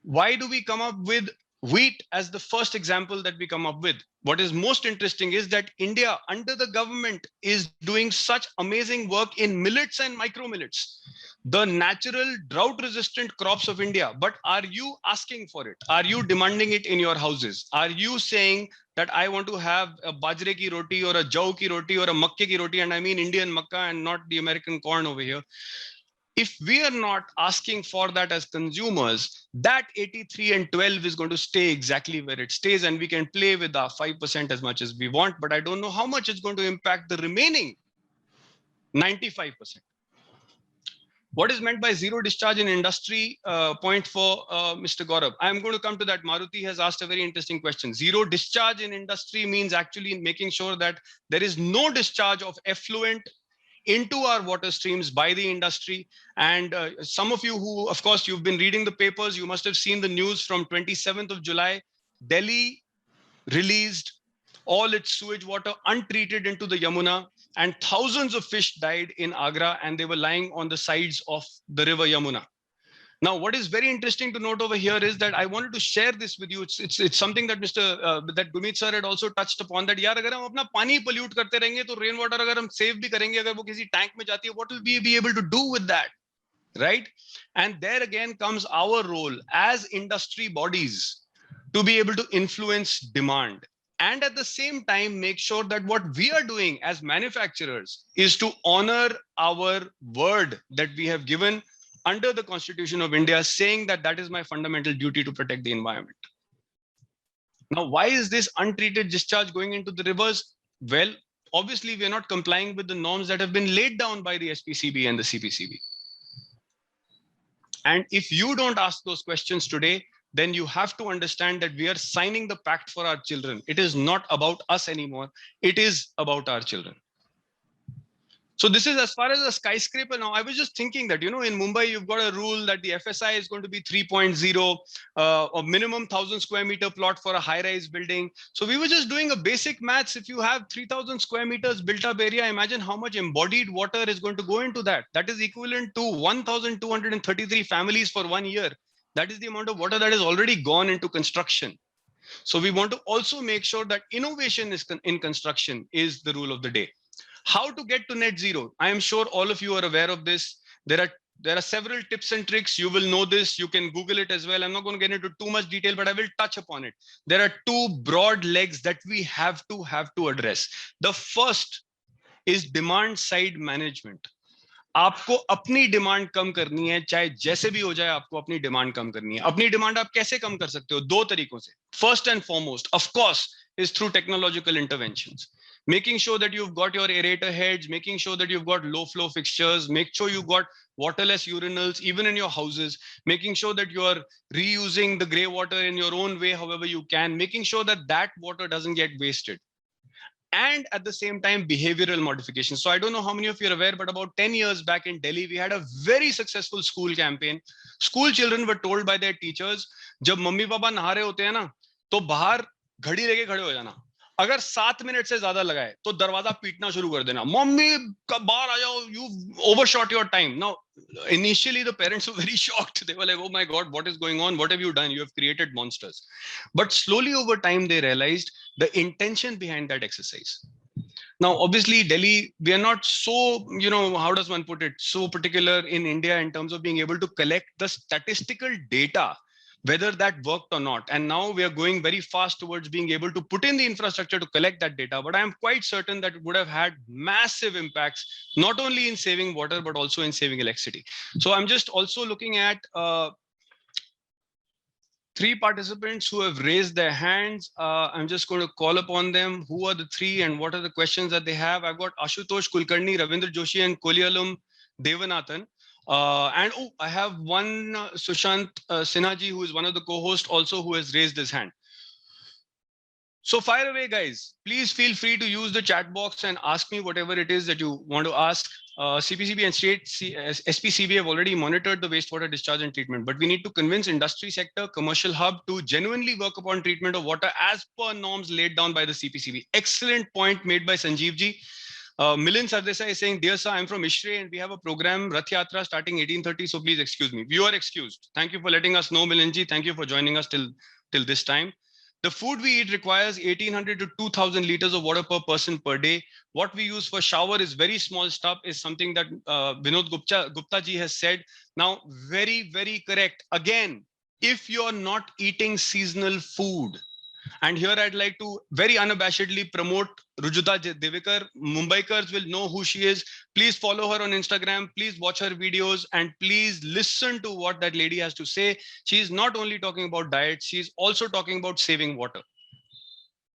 Why do we come up with wheat as the first example that we come up with? What is most interesting is that India, under the government, is doing such amazing work in millets and micro millets, the natural drought resistant crops of India. But are you asking for it? Are you demanding it in your houses? Are you saying that I want to have a bajre ki roti or a jaw ki roti or a makke ki roti, and I mean Indian makka and not the American corn over here? If we are not asking for that as consumers, that 83 and 12 is going to stay exactly where it stays, and we can play with our 5% as much as we want, but I don't know how much it's going to impact the remaining 95%. What is meant by zero discharge in industry? Point for Mr. Gaurav. I'm going to come to that. Maruti has asked a very interesting question. Zero discharge in industry means actually making sure that there is no discharge of effluent into our water streams by the industry. And some of you who, of course, you've been reading the papers, you must have seen the news from 27th of July. Delhi released all its sewage water untreated into the Yamuna, and thousands of fish died in Agra, and they were lying on the sides of the river Yamuna. Now, what is very interesting to note over here is that I wanted to share this with you. It's something that that Gurmeet sir had also touched upon, that यार अगर हम अपना पानी pollute करते रहेंगे तो rain water अगर हम save भी करेंगे, अगर वो किसी tank में जाती है, what will we be able to do with that, right? And there again comes our role as industry bodies to be able to influence demand, and at the same time make sure that what we are doing as manufacturers is to honor our word that we have given under the Constitution of India, saying that that is my fundamental duty to protect the environment. Now, why is this untreated discharge going into the rivers? Well, obviously, we are not complying with the norms that have been laid down by the SPCB and the CPCB. And if you don't ask those questions today, then you have to understand that we are signing the pact for our children. It is not about us anymore. It is about our children. So this is as far as a skyscraper. Now, I was just thinking that, you know, in Mumbai, you've got a rule that the FSI is going to be 3.0, a minimum 1,000 square meter plot for a high-rise building. So we were just doing a basic maths. If you have 3,000 square meters built up area, imagine how much embodied water is going to go into that. That is equivalent to 1,233 families for 1 year. That is the amount of water that has already gone into construction. So we want to also make sure that innovation in construction is the rule of the day. How to get to net zero? I am sure all of you are aware of this. There are several tips and tricks. You will know this. You can Google it as well. I'm not going to get into too much detail, but I will touch upon it. There are two broad legs that we have to address. The first is demand side management. आपको अपनी demand कम करनी है, चाहे जैसे भी हो जाए, आपको अपनी डिमांड कम करनी है. अपनी डिमांड आप कैसे कम कर सकते हो? दो तरीकों से. First and foremost, of course, is through technological interventions. making sure that you've got your aerator heads, making sure that you've got low flow fixtures, make sure you've got waterless urinals, even in your houses, making sure that you're reusing the gray water in your own way, however you can, making sure that that water doesn't get wasted. And at the same time, behavioral modification. So I don't know how many of you are aware, but about 10 years back in Delhi, we had a very successful school campaign. School children were told by their teachers, जब mummy papa नहा रहे होते हैं ना, तो बाहर घड़ी लेके खड़े हो जाना. अगर 7 मिनट से ज्यादा लगाए तो दरवाजा पीटना शुरू कर देना. मम्मी कब बाहर आ जाओ, you overshot your time. Now, initially the parents were very shocked. They were like, oh my God, what is going on? What have you done? You have created monsters. But slowly over time, they realized the intention behind that exercise. Now, obviously, Delhi, we are not so, how does one put it, so particular in India in terms of being able to collect the statistical data, whether that worked or not. And now we are going very fast towards being able to put in the infrastructure to collect that data. But I am quite certain that it would have had massive impacts, not only in saving water, but also in saving electricity. So I'm just also looking at 3 participants who have raised their hands. I'm just going to call upon them. Who are the 3 and what are the questions that they have? I've got Ashutosh Kulkarni, Ravindra Joshi, and Kolialum Devanathan. And I have one Sushant Sinhaji, who is one of the co-hosts also, who has raised his hand. So fire away, guys. Please feel free to use the chat box and ask me whatever it is that you want to ask. CPCB and state SPCB have already monitored the wastewater discharge and treatment, but we need to convince industry sector, commercial hub to genuinely work upon treatment of water as per norms laid down by the CPCB. Excellent point made by Sanjeev ji. Milind Sardesai is saying, dear sir, I'm from Ishre and we have a program Rath Yatra starting 1830. So please excuse me. You are excused. Thank you for letting us know, Milind ji. Thank you for joining us till this time. The food we eat requires 1800 to 2000 liters of water per person per day. What we use for shower is very small stuff, is something that Vinod Gupta ji has said. Now, very, very correct. Again, if you're not eating seasonal food, and here I'd like to very unabashedly promote Rujuta Devekar. Mumbaikars will know who she is. Please follow her on Instagram. Please watch her videos and please listen to what that lady has to say. She's not only talking about diet, she's also talking about saving water.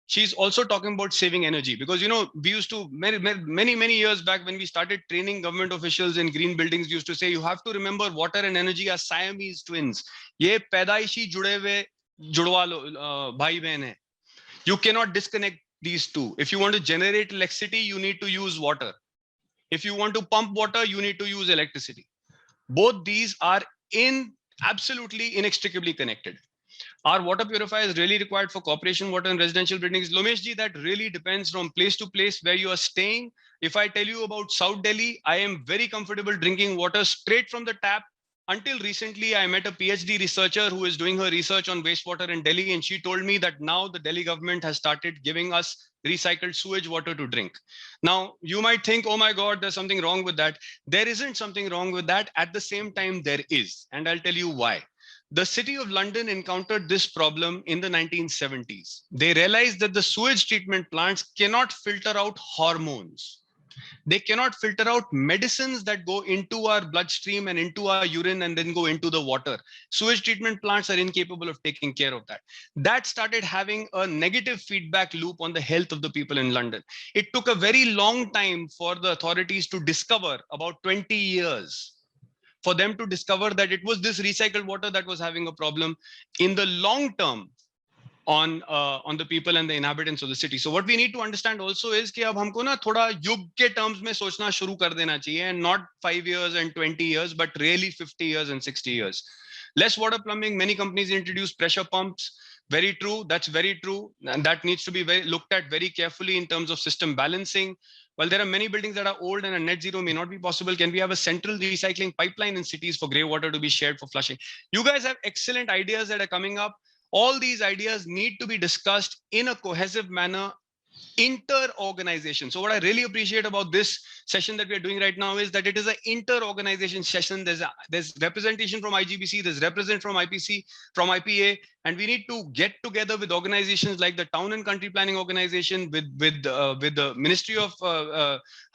She's also talking about saving energy, because, we used to many years back when we started training government officials in green buildings, used to say, you have to remember water and energy are Siamese twins. Ye paidaishi jude hue judwa bhai behan hai. You cannot disconnect these two. If you want to generate electricity, you need to use water. If you want to pump water, you need to use electricity. Both these are absolutely inextricably connected. Our water purifier is really required for corporation water and residential buildings. Lomesh ji, that really depends from place to place where you are staying. If I tell you about South Delhi, I am very comfortable drinking water straight from the tap. Until recently, I met a PhD researcher who is doing her research on wastewater in Delhi, and she told me that now the Delhi government has started giving us recycled sewage water to drink. Now, you might think, oh my God, there's something wrong with that. There isn't something wrong with that. At the same time, there is, and I'll tell you why. The city of London encountered this problem in the 1970s. They realized that the sewage treatment plants cannot filter out hormones. They cannot filter out medicines that go into our bloodstream and into our urine and then go into the water. Sewage treatment plants are incapable of taking care of that. That started having a negative feedback loop on the health of the people in London. It took a very long time for the authorities to discover, about 20 years, for them to discover that it was this recycled water that was having a problem in the long term on the people and the inhabitants of the city. So what we need to understand also is कि अब हमको ना थोड़ा युग के terms में सोचना शुरू कर देना चाहिए, and not 5 years and 20 years, but really 50 years and 60 years. Less water plumbing. Many companies introduce pressure pumps. Very true. That's very true. And that needs to be looked at very carefully in terms of system balancing. While there are many buildings that are old and a net zero may not be possible, can we have a central recycling pipeline in cities for grey water to be shared for flushing? You guys have excellent ideas that are coming up. All these ideas need to be discussed in a cohesive manner, inter-organization. So what I really appreciate about this session that we are doing right now is that it is an inter-organization session. There's representation from IGBC, there's representation from IPC, from IPA. And we need to get together with organizations like the Town and Country Planning Organization, with the Ministry of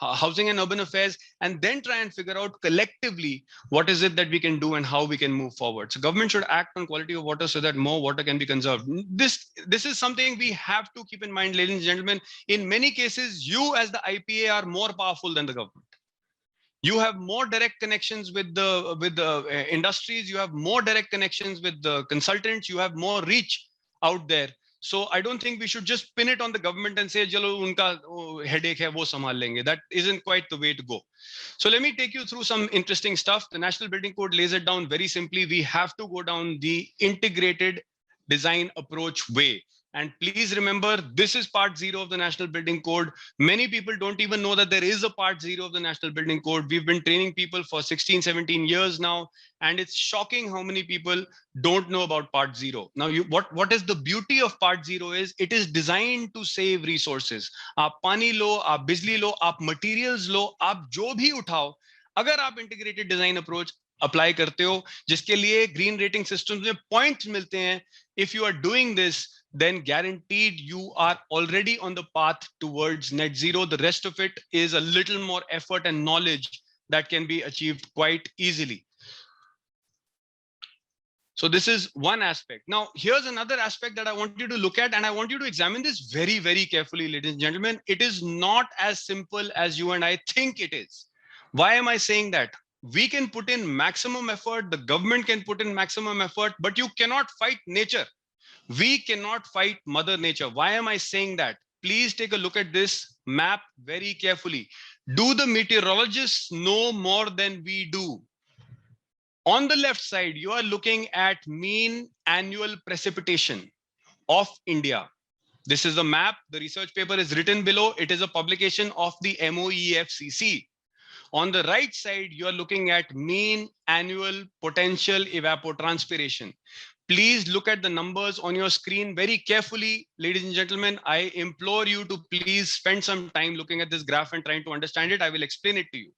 Housing and Urban Affairs, and then try and figure out collectively what is it that we can do and how we can move forward. So government should act on quality of water so that more water can be conserved. This is something we have to keep in mind, ladies and gentlemen. In many cases, you as the IPA are more powerful than the government. You have more direct connections with the industries. You have more direct connections with the consultants. You have more reach out there. So I don't think we should just pin it on the government and say, "Jalo, unka headache hai, wo sambhal lenge." That isn't quite the way to go. So let me take you through some interesting stuff. The National Building Code lays it down very simply. We have to go down the integrated design approach way. And please remember, this is part 0 of the National Building Code. Many people don't even know that there is a part 0 of the National Building Code. We've been training people for 16, 17 years now, and it's shocking how many people don't know about part 0. Now, what is the beauty of part 0 is it is designed to save resources. Aap pani lo, aap bijli lo, aap materials lo, aap jo bhi uthao, agar aap integrated design approach apply karte ho, jiske liye green rating systems mein points milte hain, if you are doing this, then guaranteed you are already on the path towards net zero. The rest of it is a little more effort and knowledge that can be achieved quite easily. So this is one aspect. Now, here's another aspect that I want you to look at, and I want you to examine this very, very carefully, ladies and gentlemen. It is not as simple as you and I think it is. Why am I saying that? We can put in maximum effort, the government can put in maximum effort, but you cannot fight nature. We cannot fight Mother Nature. Why am I saying that? Please take a look at this map very carefully. Do the meteorologists know more than we do? On the left side, you are looking at mean annual precipitation of India. This is the map. The research paper is written below. It is a publication of the MOEFCC. On the right side, you are looking at mean annual potential evapotranspiration. Please look at the numbers on your screen very carefully, ladies and gentlemen. I implore you to please spend some time looking at this graph and trying to understand it. I will explain it to you.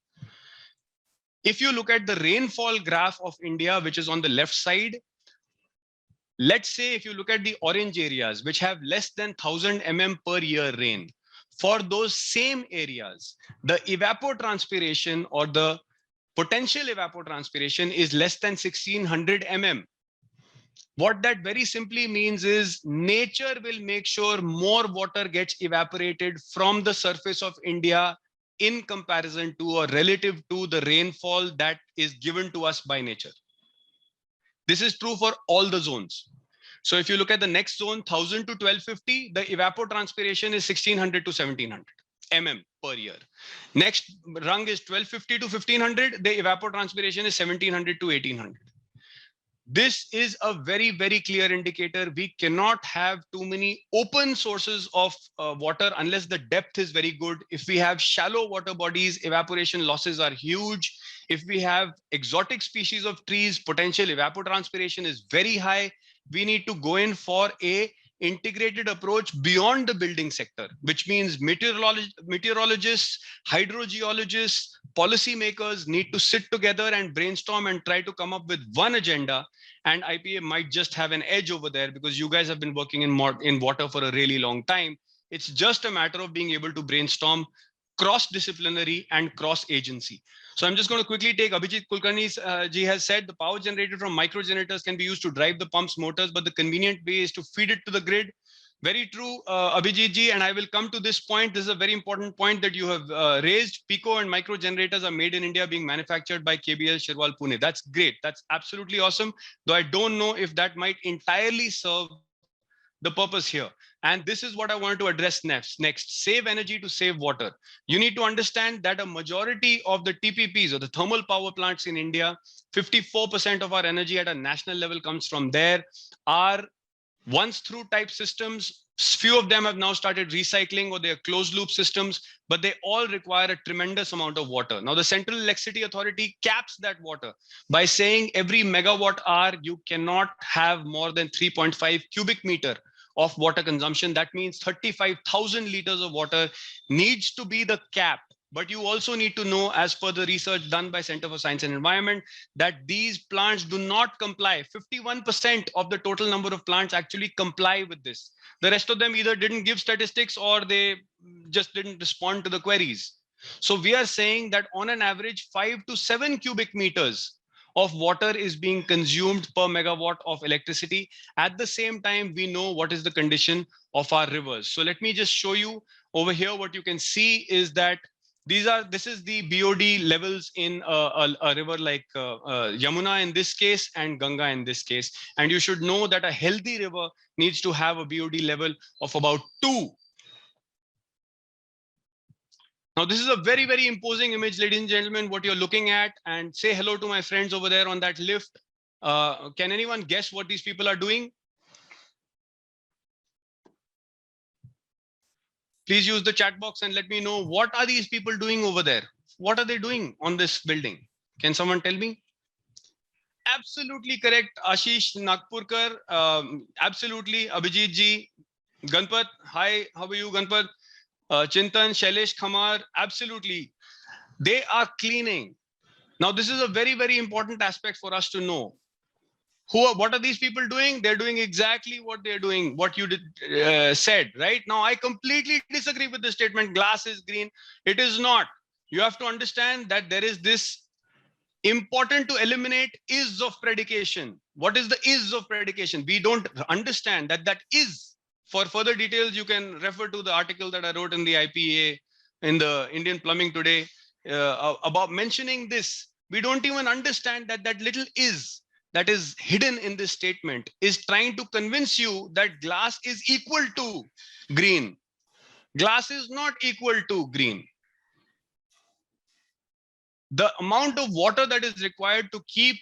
If you look at the rainfall graph of India, which is on the left side, let's say if you look at the orange areas, which have less than 1000 mm per year rain, for those same areas, the evapotranspiration or the potential evapotranspiration is less than 1600 mm. What that very simply means is nature will make sure more water gets evaporated from the surface of India in comparison to or relative to the rainfall that is given to us by nature. This is true for all the zones. So if you look at the next zone, 1000 to 1250, the evapotranspiration is 1600 to 1700 mm per year. Next rung is 1250 to 1500, the evapotranspiration is 1700 to 1800. This is a very, very clear indicator. We cannot have too many open sources of water unless the depth is very good. If we have shallow water bodies, evaporation losses are huge. If we have exotic species of trees, potential evapotranspiration is very high. We need to go in for a integrated approach beyond the building sector, which means meteorologists, hydrogeologists, policymakers need to sit together and brainstorm and try to come up with one agenda. And IPA might just have an edge over there because you guys have been working in water for a really long time. It's just a matter of being able to brainstorm cross-disciplinary and cross-agency. So I'm just going to quickly take Abhijit Kulkarni ji has said the power generated from micro generators can be used to drive the pumps, motors, but the convenient way is to feed it to the grid. Very true, Abhijit ji, and I will come to this point. This is a very important point that you have raised. Pico and micro generators are made in India, being manufactured by KBL Shirwal Pune. That's great. That's absolutely awesome. Though I don't know if that might entirely serve the purpose here. And this is what I wanted to address next. Save energy to save water. You need to understand that a majority of the TPPs or the thermal power plants in India, 54% of our energy at a national level comes from there. Our once through type systems, few of them have now started recycling or they are closed loop systems, but they all require a tremendous amount of water. Now the Central Electricity Authority caps that water by saying every megawatt hour, you cannot have more than 3.5 cubic meter of water consumption. That means 35,000 liters of water needs to be the cap But you also need to know, as per the research done by Center for Science and Environment, that these plants do not comply. 51% of the total number of plants actually comply with this. The rest of them either didn't give statistics or they just didn't respond to the queries. So we are saying that on an average, 5 to 7 cubic meters of water is being consumed per megawatt of electricity. At the same time, we know what is the condition of our rivers. So let me just show you over here. What you can see is that this is the BOD levels in a river like Yamuna in this case and Ganga in this case. And you should know that a healthy river needs to have a BOD level of about 2. Now, this is a very, very imposing image, ladies and gentlemen, what you're looking at. And say hello to my friends over there on that lift. Can anyone guess what these people are doing? Please use the chat box and let me know, what are these people doing over there? What are they doing on this building? Can someone tell me? Absolutely correct, Ashish Nagpurkar. Absolutely, Abhijit ji. Ganpat, hi, how are you, Ganpat? Chintan, Shailesh Khamar, absolutely. They are cleaning. Now, this is a very, very important aspect for us to know. What are these people doing? They're doing exactly what they're doing, what you said, right? Now, I completely disagree with the statement, glass is green. It is not. You have to understand that there is this important to eliminate is of predication. What is the is of predication? We don't understand that that is. For further details, you can refer to the article that I wrote in the IPA, in the Indian Plumbing Today, about mentioning this. We don't even understand that that little is that is hidden in this statement is trying to convince you that glass is equal to green. Glass is not equal to green. The amount of water that is required to keep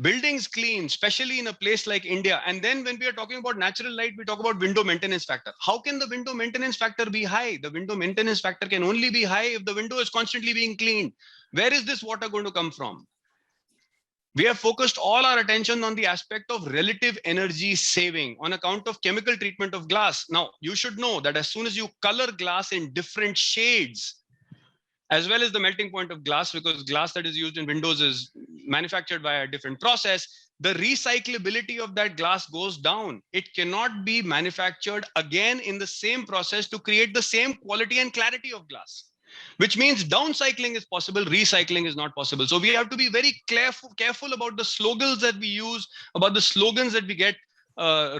buildings clean, especially in a place like India. And then when we are talking about natural light, we talk about window maintenance factor. How can the window maintenance factor be high? The window maintenance factor can only be high if the window is constantly being cleaned. Where is this water going to come from? We have focused all our attention on the aspect of relative energy saving on account of chemical treatment of glass. Now, you should know that as soon as you color glass in different shades, as well as the melting point of glass, because glass that is used in windows is manufactured by a different process, the recyclability of that glass goes down. It cannot be manufactured again in the same process to create the same quality and clarity of glass, which means downcycling is possible, recycling is not possible. So we have to be very careful about the slogans that we use, about the slogans that we get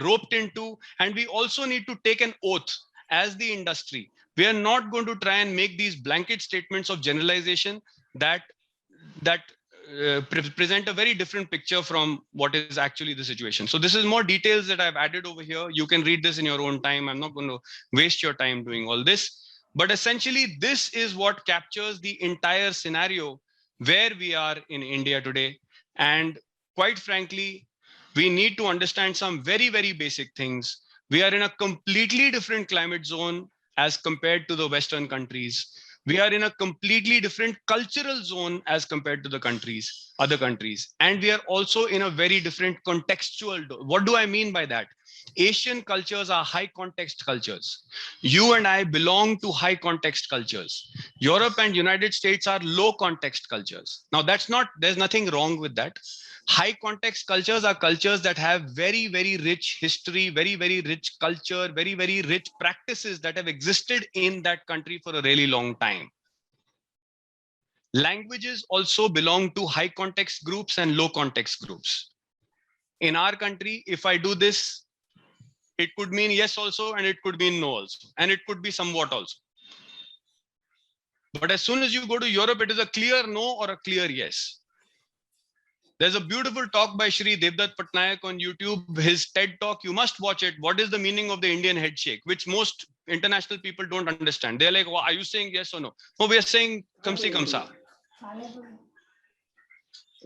roped into. And we also need to take an oath as the industry. We are not going to try and make these blanket statements of generalization that present a very different picture from what is actually the situation. So this is more details that I've added over here. You can read this in your own time. I'm not going to waste your time doing all this. But essentially, this is what captures the entire scenario where we are in India today. And quite frankly, we need to understand some very, very basic things. We are in a completely different climate zone as compared to the Western countries. We are in a completely different cultural zone as compared to the other countries. And we are also in a very different contextual. What do I mean by that? Asian cultures are high context cultures. You and I belong to high context cultures. Europe and United States are low context cultures. Now there's nothing wrong with that. High context cultures are cultures that have very, very rich history, very, very rich culture, very, very rich practices that have existed in that country for a really long time. Languages also belong to high context groups and low context groups. In our country, if I do this, it could mean yes also, and it could mean no also, and it could be somewhat also. But as soon as you go to Europe, it is a clear no or a clear yes. There's a beautiful talk by Shri Devdutt Patnaik on YouTube, his TED talk, you must watch it. What is the meaning of the Indian head shake, which most international people don't understand. They're like, well, are you saying yes or no? No, we are saying kamsi kamsa.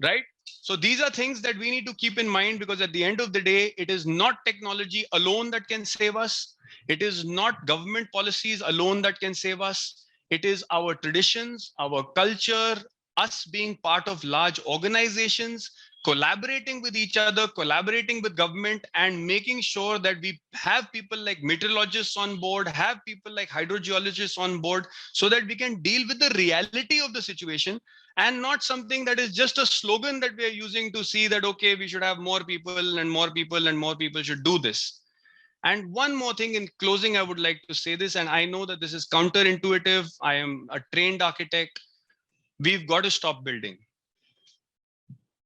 Right? So these are things that we need to keep in mind, because at the end of the day, it is not technology alone that can save us. It is not government policies alone that can save us. It is our traditions, our culture, us being part of large organizations, collaborating with each other, collaborating with government, and making sure that we have people like meteorologists on board, have people like hydrogeologists on board, so that we can deal with the reality of the situation, and not something that is just a slogan that we are using to see that, okay, we should have more people and more people and more people should do this. And one more thing in closing, I would like to say this, and I know that this is counterintuitive. I am a trained architect. We've got to stop building.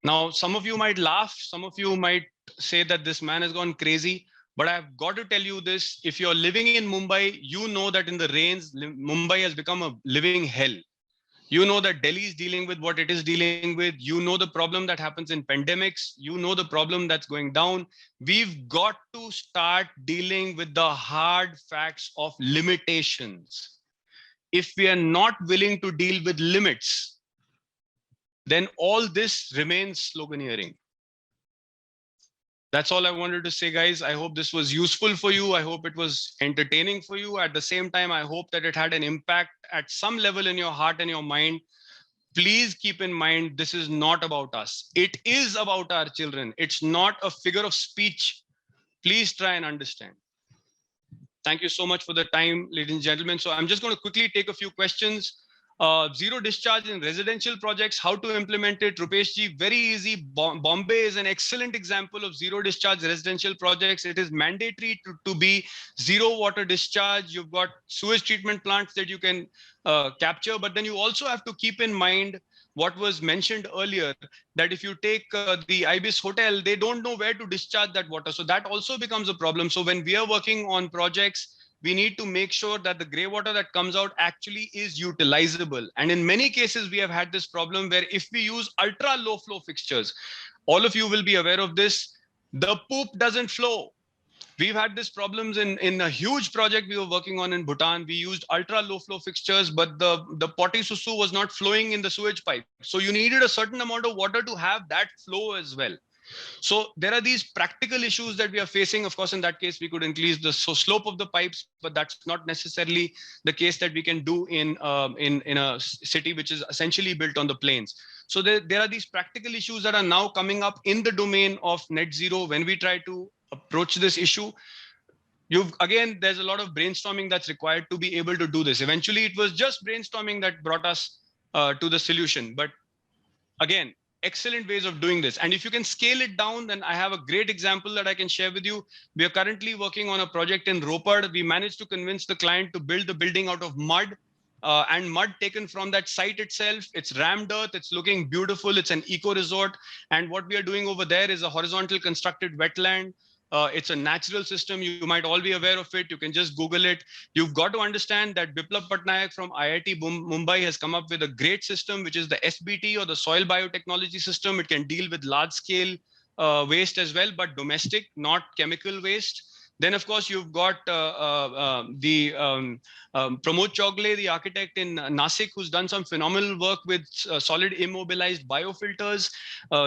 Now, some of you might laugh, some of you might say that this man has gone crazy, but I've got to tell you this. If you're living in Mumbai, you know that in the rains, Mumbai has become a living hell. You know that Delhi is dealing with what it is dealing with. You know the problem that happens in pandemics. You know the problem that's going down. We've got to start dealing with the hard facts of limitations. If we are not willing to deal with limits, then all this remains sloganeering. That's all I wanted to say, guys. I hope this was useful for you. I hope it was entertaining for you. At the same time, I hope that it had an impact at some level in your heart and your mind. Please keep in mind, this is not about us. It is about our children. It's not a figure of speech. Please try and understand. Thank you so much for the time, ladies and gentlemen. So I'm just going to quickly take a few questions. Zero discharge in residential projects, how to implement it. Rupesh ji, very easy. Bombay is an excellent example of zero discharge residential projects. It is mandatory to be zero water discharge. You've got sewage treatment plants that you can capture, but then you also have to keep in mind what was mentioned earlier, that if you take the Ibis Hotel, they don't know where to discharge that water. So that also becomes a problem. So when we are working on projects, we need to make sure that the grey water that comes out actually is utilizable. And in many cases, we have had this problem where if we use ultra low flow fixtures, all of you will be aware of this, the poop doesn't flow. We've had this problems in a huge project we were working on in Bhutan. We used ultra low flow fixtures, but the potty susu was not flowing in the sewage pipe. So you needed a certain amount of water to have that flow as well. So there are these practical issues that we are facing. Of course, in that case, we could increase the slope of the pipes, but that's not necessarily the case that we can do in a city which is essentially built on the plains. So there are these practical issues that are now coming up in the domain of net zero when we try to approach this issue. Again, there's a lot of brainstorming that's required to be able to do this. Eventually, it was just brainstorming that brought us to the solution. But again, excellent ways of doing this. And if you can scale it down, then I have a great example that I can share with you. We are currently working on a project in Ropar. We managed to convince the client to build the building out of mud and mud taken from that site itself. It's rammed earth. It's looking beautiful. It's an eco resort. And what we are doing over there is a horizontal constructed wetland. It's a natural system. You might all be aware of it. You can just Google it. You've got to understand that Biplab Patnaik from IIT Mumbai has come up with a great system, which is the SBT, or the soil biotechnology system. It can deal with large scale waste as well, but domestic, not chemical waste. Then, of course, you've got Pramod Chogle, the architect in Nasik, who's done some phenomenal work with solid immobilized biofilters.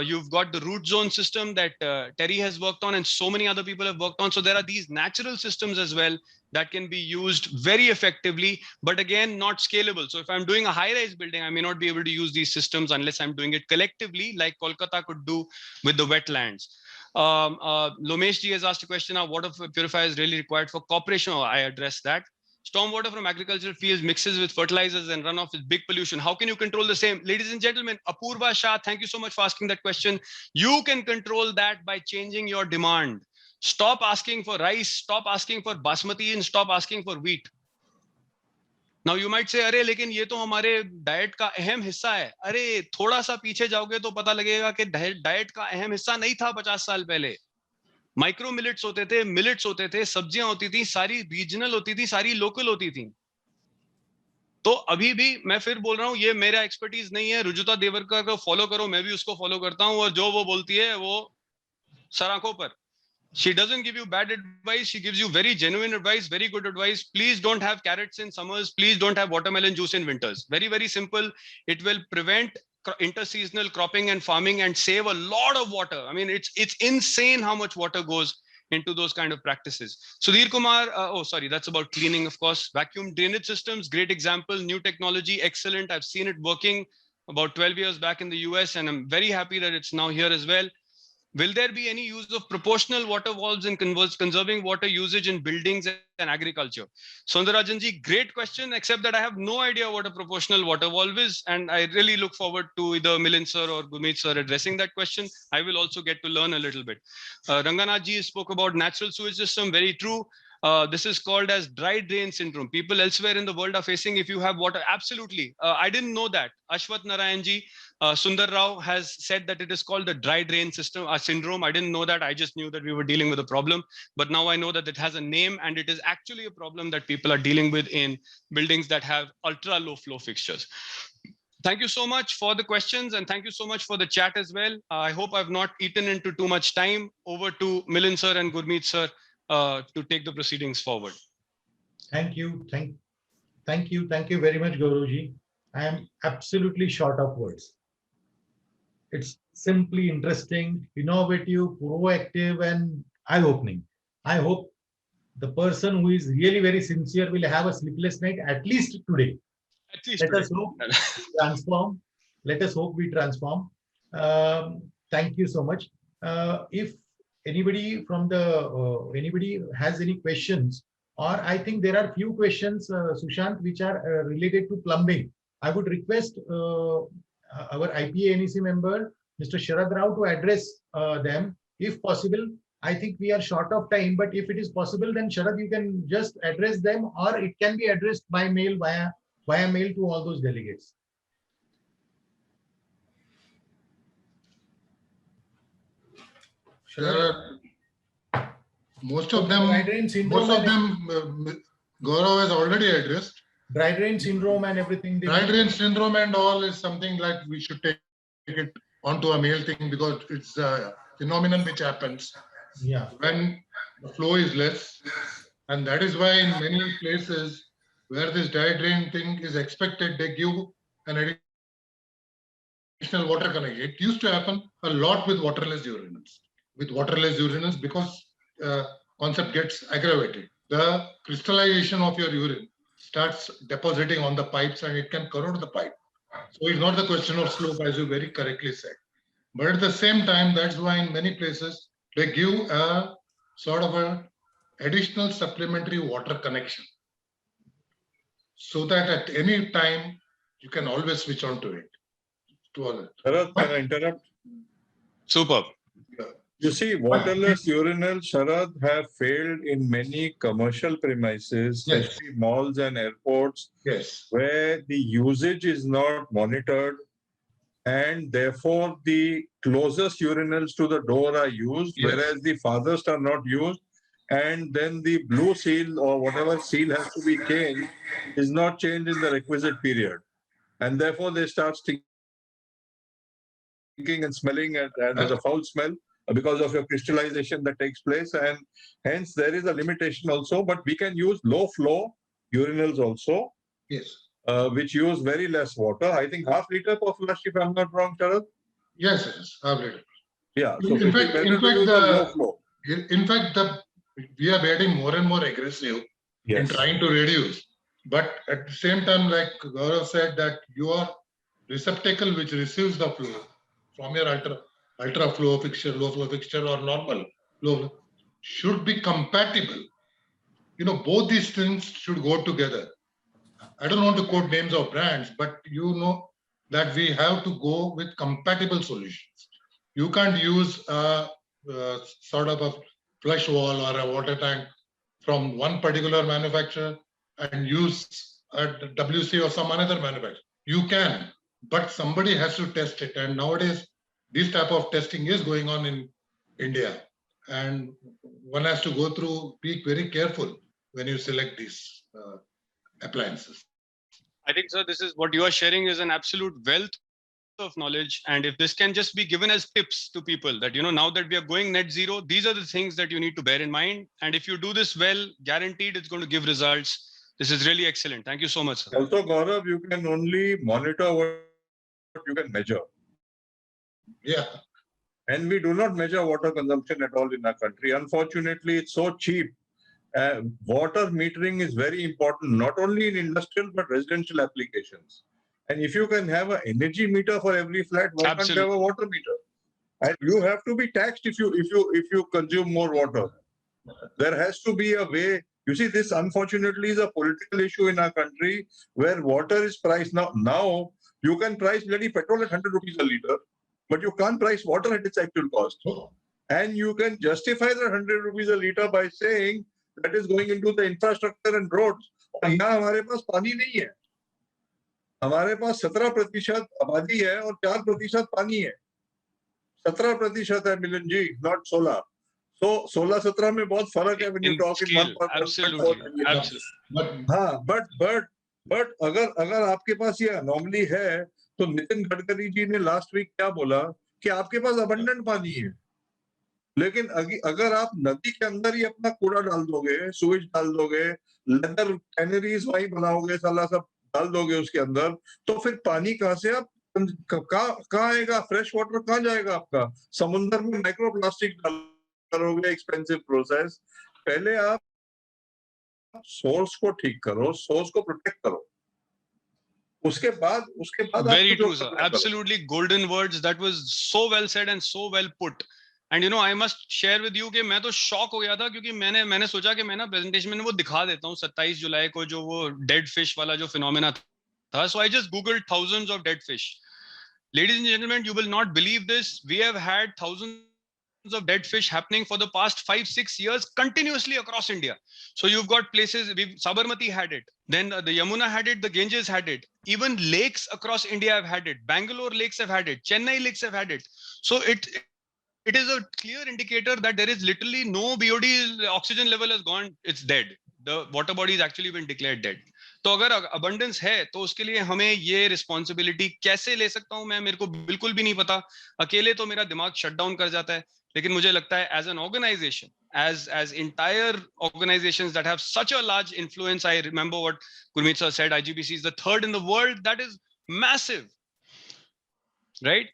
You've got the root zone system that Terry has worked on, and so many other people have worked on. So there are these natural systems as well that can be used very effectively, but again, not scalable. So if I'm doing a high-rise building, I may not be able to use these systems unless I'm doing it collectively, like Kolkata could do with the wetlands. Lomesh ji has asked a question now, water purifier is really required for corporation. I addressed that. Stormwater from agricultural fields mixes with fertilizers and runoff is big pollution. How can you control the same? Ladies and gentlemen, Apurva Shah, thank you so much for asking that question. You can control that by changing your demand. Stop asking for rice, stop asking for basmati, and stop asking for wheat. Now you might say, अरे लेकिन ये तो हमारे diet का अहम हिस्सा है. अरे थोड़ा सा पीछे जाओगे तो पता लगेगा कि डाइट का अहम हिस्सा नहीं था 50 साल पहले. माइक्रो मिलेट्स होते थे, मिलेट्स होते थे, सब्जियां होती थी, सारी रीजनल होती थी, सारी लोकल होती थी. तो अभी भी मैं फिर बोल रहा हूँ, ये मेरा एक्सपर्टीज नहीं है. रुजुता देवरकर को फॉलो करो, मैं भी उसको फॉलो करता हूँ, और जो वो बोलती है वो सराखों पर. She doesn't give you bad advice. She gives you very genuine advice, very good advice. Please don't have carrots in summers. Please don't have watermelon juice in winters. Very, very simple. It will prevent interseasonal cropping and farming and save a lot of water. I mean, it's insane how much water goes into those kind of practices. Sudhir Kumar, that's about cleaning, of course. Vacuum drainage systems, great example. New technology, excellent. I've seen it working. about 12 years back in the US, and I'm very happy that it's now here as well. Will there be any use of proportional water valves in conserving water usage in buildings and agriculture? Sundarajanji, great question, except that I have no idea what a proportional water valve is. And I really look forward to either Milind sir or Gurmeet sir addressing that question. I will also get to learn a little bit. Ranganathji spoke about natural sewage system, very true. This is called as dry drain syndrome. People elsewhere in the world are facing if you have water. Absolutely. I didn't know that. Ashwath Narayanji, Sundar Rao has said that it is called the dry drain system syndrome. I didn't know that. I just knew that we were dealing with a problem. But now I know that it has a name, and it is actually a problem that people are dealing with in buildings that have ultra low flow fixtures. Thank you so much for the questions, and thank you so much for the chat as well. I hope I've not eaten into too much time. Over to Milind sir and Gurmeet sir to take the proceedings forward. Thank you. Thank you very much, Gauravji. I am absolutely short of words. It's simply interesting, innovative, proactive, and eye-opening. I hope the person who is really very sincere will have a sleepless night at least today. At least Let today. us hope we transform. Let us hope we transform. Thank you so much. If anybody from the anybody has any questions, or I think there are few questions, Sushant, which are related to plumbing. I would request our IPA NEC member, Mr. Sharad Rao, to address them if possible. I think we are short of time, but if it is possible, then Sharad, you can just address them, or it can be addressed by mail via mail to all those delegates. Most of them, Gaurav has already addressed. Dry drain syndrome and everything. Dry drain syndrome and all is something like we should take it onto a mail thing, because it's a phenomenon which happens when the flow is less. And that is why in many places where this dry drain thing is expected, they give an additional water connection. It used to happen a lot with waterless urinals. Because concept gets aggravated. The crystallization of your urine starts depositing on the pipes, and it can corrode the pipe. So it's not the question of slope, as you very correctly said. But at the same time, that's why in many places they give a sort of a additional supplementary water connection, so that at any time you can always switch on to it. Sharad, can I interrupt? Superb. You see, waterless urinals, Sharad, have failed in many commercial premises, especially malls and airports, where the usage is not monitored, and therefore the closest urinals to the door are used, whereas the farthest are not used, and then the blue seal or whatever seal has to be changed is not changed in the requisite period, and therefore they start stinking and smelling, and there's a foul smell because of your crystallization that takes place, and hence there is a limitation also. But we can use low flow urinals also, which use very less water. I think half liter per flush, if I'm not wrong, Sharad. Yes, half liter. Yeah. So in fact, we are getting more and more aggressive in trying to reduce. But at the same time, like Gaurav said, that your receptacle which receives the flow from your ultra flow fixture, low flow fixture, or normal flow should be compatible. You know, both these things should go together. I don't want to quote names of brands, but you know that we have to go with compatible solutions. You can't use a sort of a flush wall or a water tank from one particular manufacturer and use a WC or some another manufacturer. You can, but somebody has to test it. And nowadays, this type of testing is going on in India. And one has to go through, be very careful when you select these appliances. I think, sir, this is what you are sharing is an absolute wealth of knowledge. And if this can just be given as tips to people that, you know, now that we are going net zero, these are the things that you need to bear in mind. And if you do this well, guaranteed it's going to give results. This is really excellent. Thank you so much, sir. Also, Gaurav, you can only monitor what you can measure. Yeah. And we do not measure water consumption at all in our country. Unfortunately, it's so cheap. Water metering is very important, not only in industrial, but residential applications. And if you can have an energy meter for every flat, why can't you have a water meter? And you have to be taxed if you consume more water. There has to be a way. You see, this unfortunately is a political issue in our country where water is priced now. You can price bloody petrol at 100 rupees a liter, but you can't price water at its actual cost. And you can justify the 100 rupees a liter by saying that is going into the infrastructure and roads. और यहाँ हमारे पास पानी नहीं है. हमारे पास 17% आबादी है और 4% पानी है. 17% है मिलन जी, not 16. So 16-17 में बहुत फर्क है when you talk in 1.4. हाँ, but अगर आपके पास ये अनोमली है, तो नितिन गडकरी जी ने लास्ट वीक क्या बोला कि आपके पास अबंडेंट पानी है, लेकिन अगर आप नदी के अंदर ही अपना कूड़ा डाल दोगे, सुवेज डाल दोगे, लेदर कैनरीज वही बनाओगे, साला सब डाल दोगे उसके अंदर, तो फिर पानी कहाँ से आप कहाँ आएगा? फ्रेश वाटर कहाँ जाएगा आपका? समुद्र में माइक्रोप्लास्टिक डाल करोगे, एक्सपेंसिव प्रोसेस. पहले आप सोर्स को ठीक करो, सोर्स को प्रोटेक्ट करो, उसके बाद very true, sir. Absolutely golden words. That was so well said and so well put. And you know, I must share with you कि मैं तो शॉक हो गया था क्योंकि मैंने सोचा कि मैं ना प्रेजेंटेशन में वो दिखा देता हूँ 27 जुलाई को जो वो डेड फिश वाला जो फिनोमेना था. So I just googled thousands of dead fish. Ladies and gentlemen, you will not believe this. We have had thousands of dead fish happening for the past 5-6 years continuously across India. So you've got places, Sabarmati had it, then the Yamuna had it, the Ganges had it, even lakes across India have had it, Bangalore lakes have had it, Chennai lakes have had it. So it is a clear indicator that there is literally no BOD, oxygen level has gone, it's dead. The water body has actually been declared dead. तो अगर abundance है तो उसके लिए हमें ये responsibility कैसे ले सकता हूं मैं, मेरे को बिल्कुल भी नहीं पता. अकेले तो मेरा दिमाग shut down कर जाता है, लेकिन मुझे लगता है as an organization, as entire organizations that have such a large influence, I remember what Gurmeet sir said, IGBC is the 3rd in the world, that is massive, right?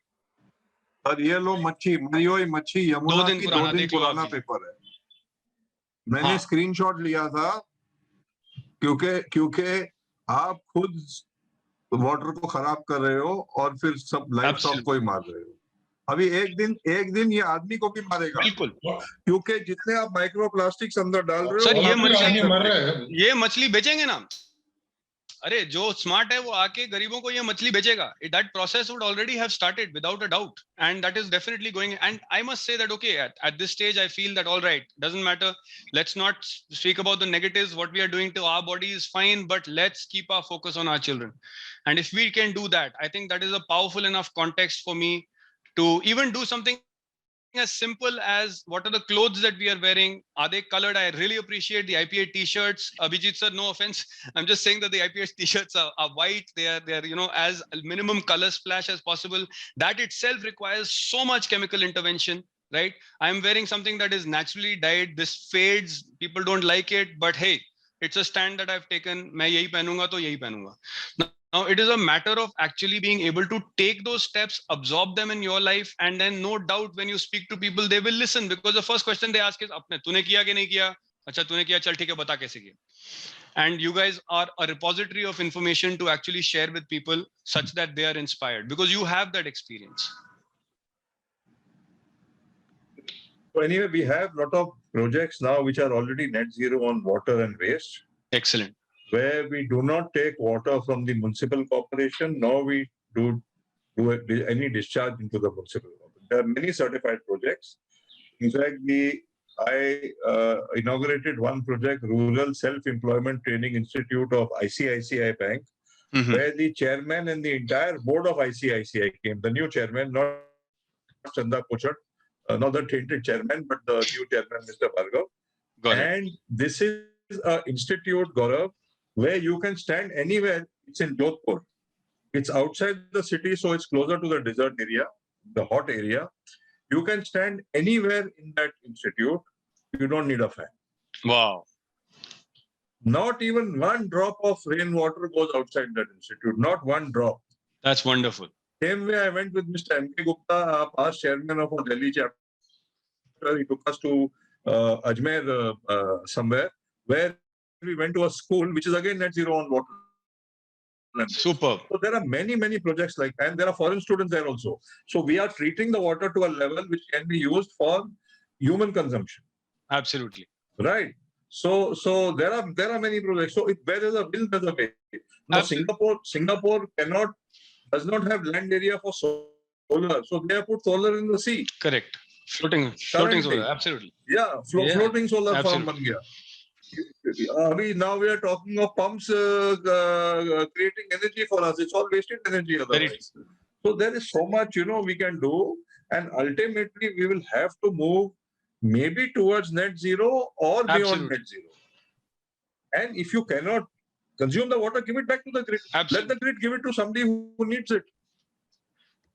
और ये लो मच्छी, मरियोई मच्छी यमुना की 2 दिन पुराना पेपर है. मैंने स्क्रीनशॉट लिया था क्योंकि आप खुद वाटर को खराब कर रहे हो और फिर सब लाइफ स्टॉक को ही मार रहे हो. अभी एक दिन ये आदमी को भी मारेगा, बिल्कुल, क्योंकि जितने आप माइक्रोप्लास्टिक्स अंदर डाल रहे हो. सर ये मछली बेचेंगे ना, अरे जो स्मार्ट है वो आके गरीबों को ये मछली बेचेगा. That process would already have started without a doubt, and that is definitely going. And I must say that okay, at this stage I feel that all right, doesn't matter, let's not speak about the negatives. What we are doing to our body is fine, but let's keep our focus on our children. And if we can do that, I think that is a powerful enough context for me to even do something as simple as what are the clothes that we are wearing? Are they colored? I really appreciate the IPA t-shirts. Abhijit sir, no offense. I'm just saying that the IPA t-shirts are white. They are as minimum color splash as possible. That itself requires so much chemical intervention, right? I'm wearing something that is naturally dyed. This fades. People don't like it, but hey, it's a stand that I've taken. मैं यही पहनूंगा तो यही पहनूंगा. Now, it is a matter of actually being able to take those steps, absorb them in your life, and then no doubt when you speak to people, they will listen, because the first question they ask is, "Apne तूने किया कि नहीं किया? अच्छा तूने किया, चल ठीक है, बता कैसे किया." And you guys are a repository of information to actually share with people such that they are inspired, because you have that experience. So anyway, we have a lot of projects now which are already net zero on water and waste. Excellent. Where we do not take water from the municipal corporation, nor we do any discharge into the municipal corporation. There are many certified projects. In fact, I inaugurated one project, Rural Self-Employment Training Institute of ICICI Bank, where the chairman and the entire board of ICICI came. The new chairman, not Chanda Kochhat, not the tainted chairman, but the new chairman, Mr. Bhargav. And this is an institute, Gaurav, where you can stand anywhere. It's in Jodhpur. It's outside the city, so it's closer to the desert area, the hot area. You can stand anywhere in that institute. You don't need a fan. Wow. Not even one drop of rainwater goes outside that institute. Not one drop. That's wonderful. Same way I went with Mr. M.K. Gupta, past chairman of our Delhi chapter. He took us to Ajmer somewhere, where we went to a school which is again net zero on water. Superb. So there are many projects like, and there are foreign students there also. So we are treating the water to a level which can be used for human consumption. Absolutely. Right. So there are many projects. So if where there's a will, there's a way. Now Singapore does not have land area for solar, so they have put solar in the sea. Correct. Floating solar. Absolutely. Yeah, floating solar farm ban gaya. Now we are talking of pumps creating energy for us. It's all wasted energy otherwise. So there is so much we can do, and ultimately we will have to move maybe towards net zero or beyond net zero. And if you cannot consume the water, give it back to the grid. Let the grid give it to somebody who needs it.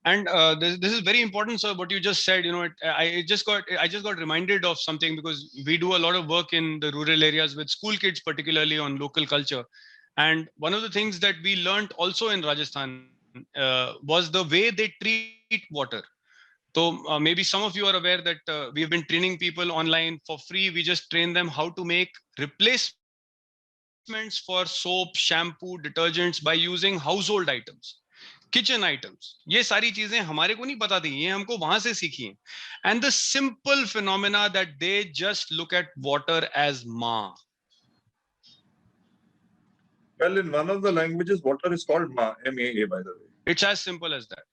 And this is very important, sir. What you just said, I just got reminded of something, because we do a lot of work in the rural areas with school kids, particularly on local culture. And one of the things that we learned also in Rajasthan was the way they treat water. So maybe some of you are aware that we have been training people online for free. We just train them how to make replacements for soap, shampoo, detergents by using household items, kitchen items. ये सारी चीजें हमारे को नहीं पता थी, ये हमको वहां से सीखी हैं. And the simple phenomena that they just look at water as ma. Well, in one of the languages, water is called ma, M-A-A, by the way. It's as simple as that.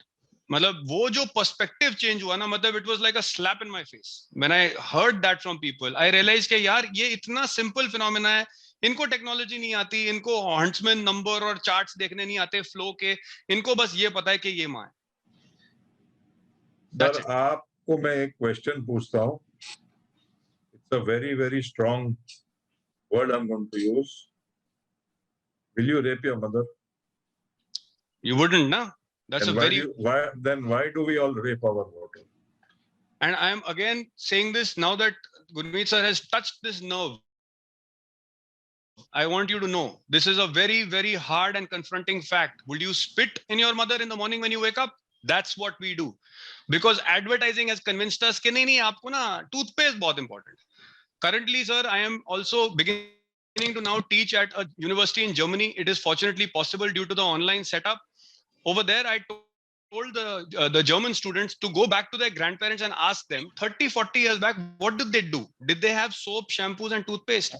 मतलब वो जो perspective change हुआ ना, मतलब it was like a slap in my face. When I heard that from people, I realized कि यार ये इतना simple phenomena है, इनको टेक्नोलॉजी नहीं आती, इनको हंट्समैन नंबर और चार्ट्स देखने नहीं आते फ्लो के, इनको बस ये पता है कि ये माँ है. सर आपको मैं एक क्वेश्चन पूछता हूँ. It's a very strong word I'm going to use. Will you rape your mother? You wouldn't, na? That's and why do we all rape our water? And I am again saying this now that Gurmeet sir has touched this nerve. I want you to know this is a very hard and confronting fact. Would you spit in your mother in the morning when you wake up? That's what we do, because advertising has convinced us कि नहीं आपको ना toothpaste बहुत important. Currently, sir, I am also beginning to now teach at a university in Germany. It is fortunately possible due to the online setup. Over there, I told the German students to go back to their grandparents and ask them 30-40 years back, what did they do? Did they have soap, shampoos and toothpaste?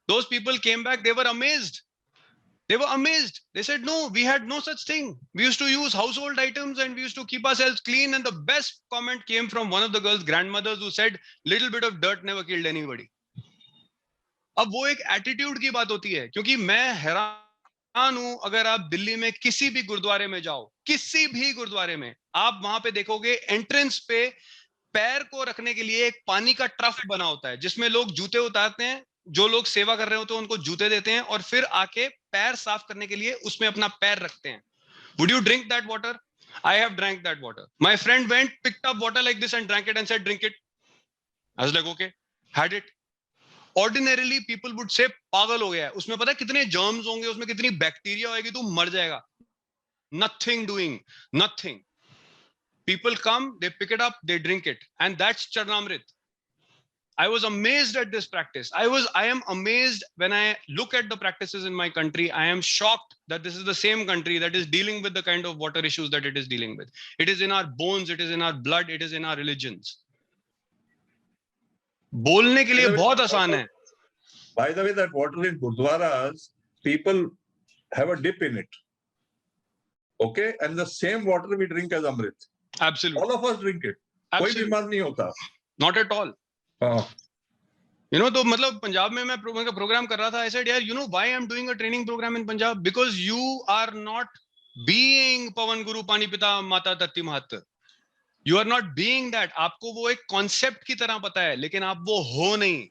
Those people came back, they were amazed. They said, no, we had no such thing. We used to use household items and we used to keep ourselves clean. And the best comment came from one of the girls' grandmothers who said, little bit of dirt never killed anybody. अब वो एक attitude की बात होती है, क्योंकि मैं हैरान हूं, अगर आप दिल्ली में किसी भी गुरुद्वारे में जाओ, किसी भी गुरुद्वारे में, आप वहां पे देखोगे एंट्रेंस पे पैर को रखने के लिए एक पानी का ट्रफ बना होता है, जिसमें लोग जूते उतारते हैं, जो लोग सेवा कर रहे होते हैं उनको जूते देते हैं और फिर आके पैर साफ करने के लिए उसमें अपना पैर रखते हैं. Would you drink that water? I have drank that water. My friend went, picked up water like this and drank it and said, drink it. I was like, okay, had it. Ordinarily people would say पागल हो गया है, उसमें पता है कितने germs होंगे, उसमें कितनी बैक्टीरिया होगी, तू मर जाएगा. Nothing doing, nothing. People come, they pick it up, they drink it, and that's Charnamrit. I was amazed at this practice. I am amazed when I look at the practices in my country. I am shocked that this is the same country that is dealing with the kind of water issues that it is dealing with. It is in our bones, it is in our blood, it is in our religions. बोलने के लिए बहुत आसान है. By the way, that water in Gurdwaras, people have a dip in it. Okay, and the same water we drink as Amrit. Absolutely. All of us drink it. कोई बीमार नहीं होता. Not at all. You know, तो मतलब पंजाब में मैं programme कर रहा था. I said, यार, you know why I'm doing a training program in Punjab? Because you are not being Pavan Guru Pani Pita Mata Tatti Mahat. You are not being that. आपको वो एक concept की तरह पता है, लेकिन आप वो हो नहीं.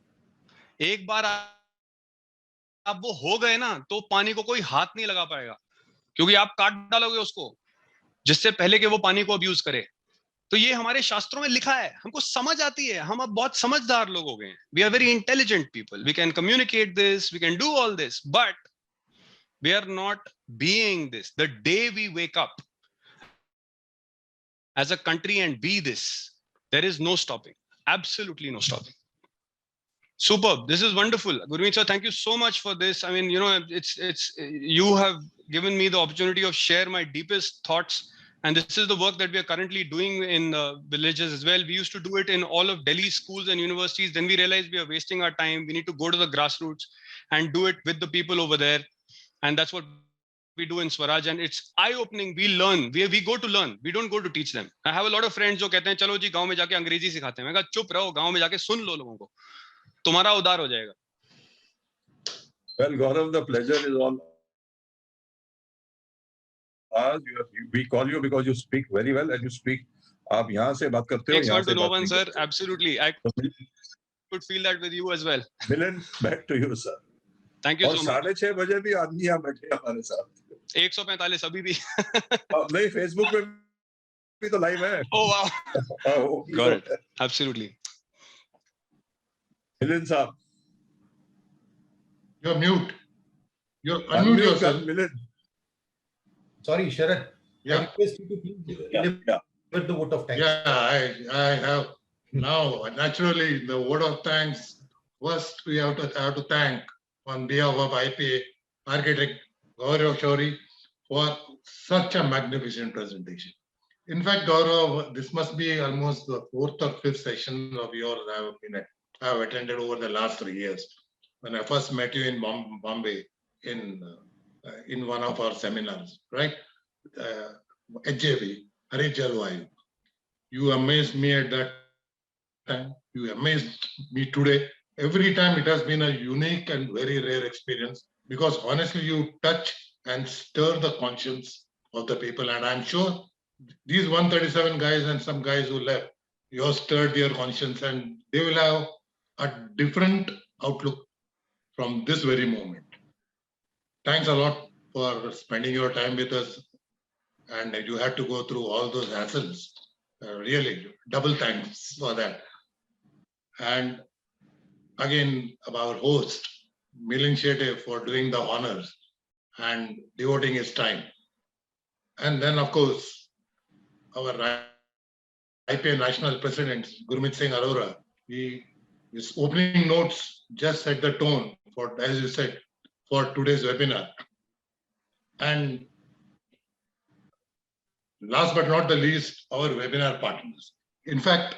एक बार आप वो हो गए ना, तो पानी को कोई हाथ नहीं लगा पाएगा, क्योंकि आप काट डालोगे उसको, जिससे पहले कि वो पानी को अब्यूज करे. तो ये हमारे शास्त्रों में लिखा है, हमको समझ आती है, हम अब बहुत समझदार लोग हो गए हैं. We are very intelligent people. We can communicate this, we can do all this, but we are not being this. The day we wake up as a country and be this, there is no stopping. Absolutely no stopping. Superb. This is wonderful. Gurmeet sir, thank you so much for this. I mean, you know, you have given me the opportunity of share my deepest thoughts. And this is the work that we are currently doing in villages as well. We used to do it in all of Delhi schools and universities. Then we realized we are wasting our time. We need to go to the grassroots and do it with the people over there. And that's what we do in Swaraj. And it's eye-opening. We learn. We go to learn. We don't go to teach them. I have a lot of friends who कहते हैं चलो जी गांव में जाके अंग्रेजी सिखाते हैं. मैं कहा चुप रहो, गांव में जाके सुन लो लोगों को. तुम्हारा उद्धार हो जाएगा. Well, Gaurav, the pleasure is all ours. We call you because you speak very well and you speak. आप यहाँ से बात करते हो. Takes one to know one, sir. Absolutely. I could feel that with you as well. Milan, back to you, sir. Thank you so much. 6:30 बजे भी आदमी यहाँ बैठे हमारे साथ. 145 अभी भी. नहीं, Facebook पे भी तो लाइव है. Oh wow. Got it. Absolutely. Milan साहब. You're mute. You're unmute yourself. Milan. Sorry, Sharan. Yeah. I request you to please Yeah. deliver the vote of thanks. Yeah, I have now naturally the word of thanks. First, we have to thank on behalf of IPA architect Gaurav Shourie for such a magnificent presentation. In fact, Gaurav, this must be almost the 4th or 5th session of yours I have attended over the last 3 years. When I first met you in Bombay in one of our seminars, right? HJV, Hare Jalvayu. You amazed me at that time. You amazed me today. Every time it has been a unique and very rare experience because honestly, you touch and stir the conscience of the people. And I'm sure these 137 guys and some guys who left, you have stirred their conscience and they will have a different outlook from this very moment. Thanks a lot for spending your time with us. And you had to go through all those hassles. Really, double thanks for that. And again, our host, Milan Shetty, for doing the honors and devoting his time. And then, of course, our IPA National President, Gurmeet Singh Arora, his opening notes just set the tone for, as you said, for today's webinar. And last but not the least, our webinar partners. In fact,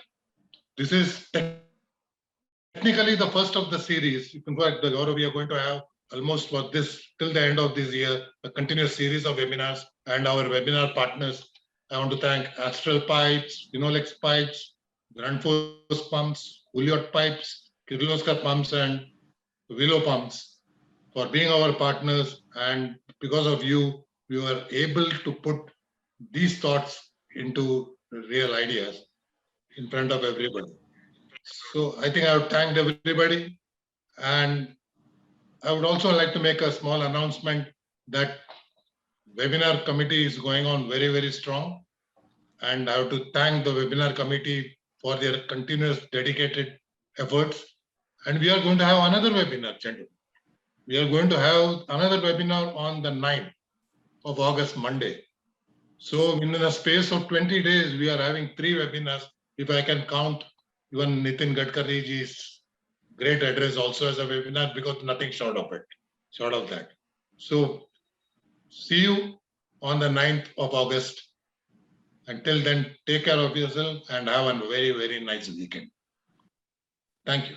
this is technically the first of the series. In fact, Gaurav, we are going to have almost for this till the end of this year, a continuous series of webinars and our webinar partners. I want to thank Astral Pipes, Inolex Pipes, Grundfos Pumps, Huliot Pipes, Kirloskar Pumps, and Willow Pumps for being our partners. And because of you, we were able to put these thoughts into real ideas in front of everybody. So I think I have thanked everybody. And I would also like to make a small announcement that webinar committee is going on very, very strong. And I have to thank the webinar committee for their continuous dedicated efforts. And we are going to have another webinar, gentlemen. We are going to have another webinar on the 9th of August, Monday. So in a space of 20 days, we are having 3 webinars. If I can count even Nitin Gadkariji's great address also as a webinar, because nothing short of it, short of that. So see you on the 9th of August. Until then, take care of yourself and have a very, very nice weekend. Thank you.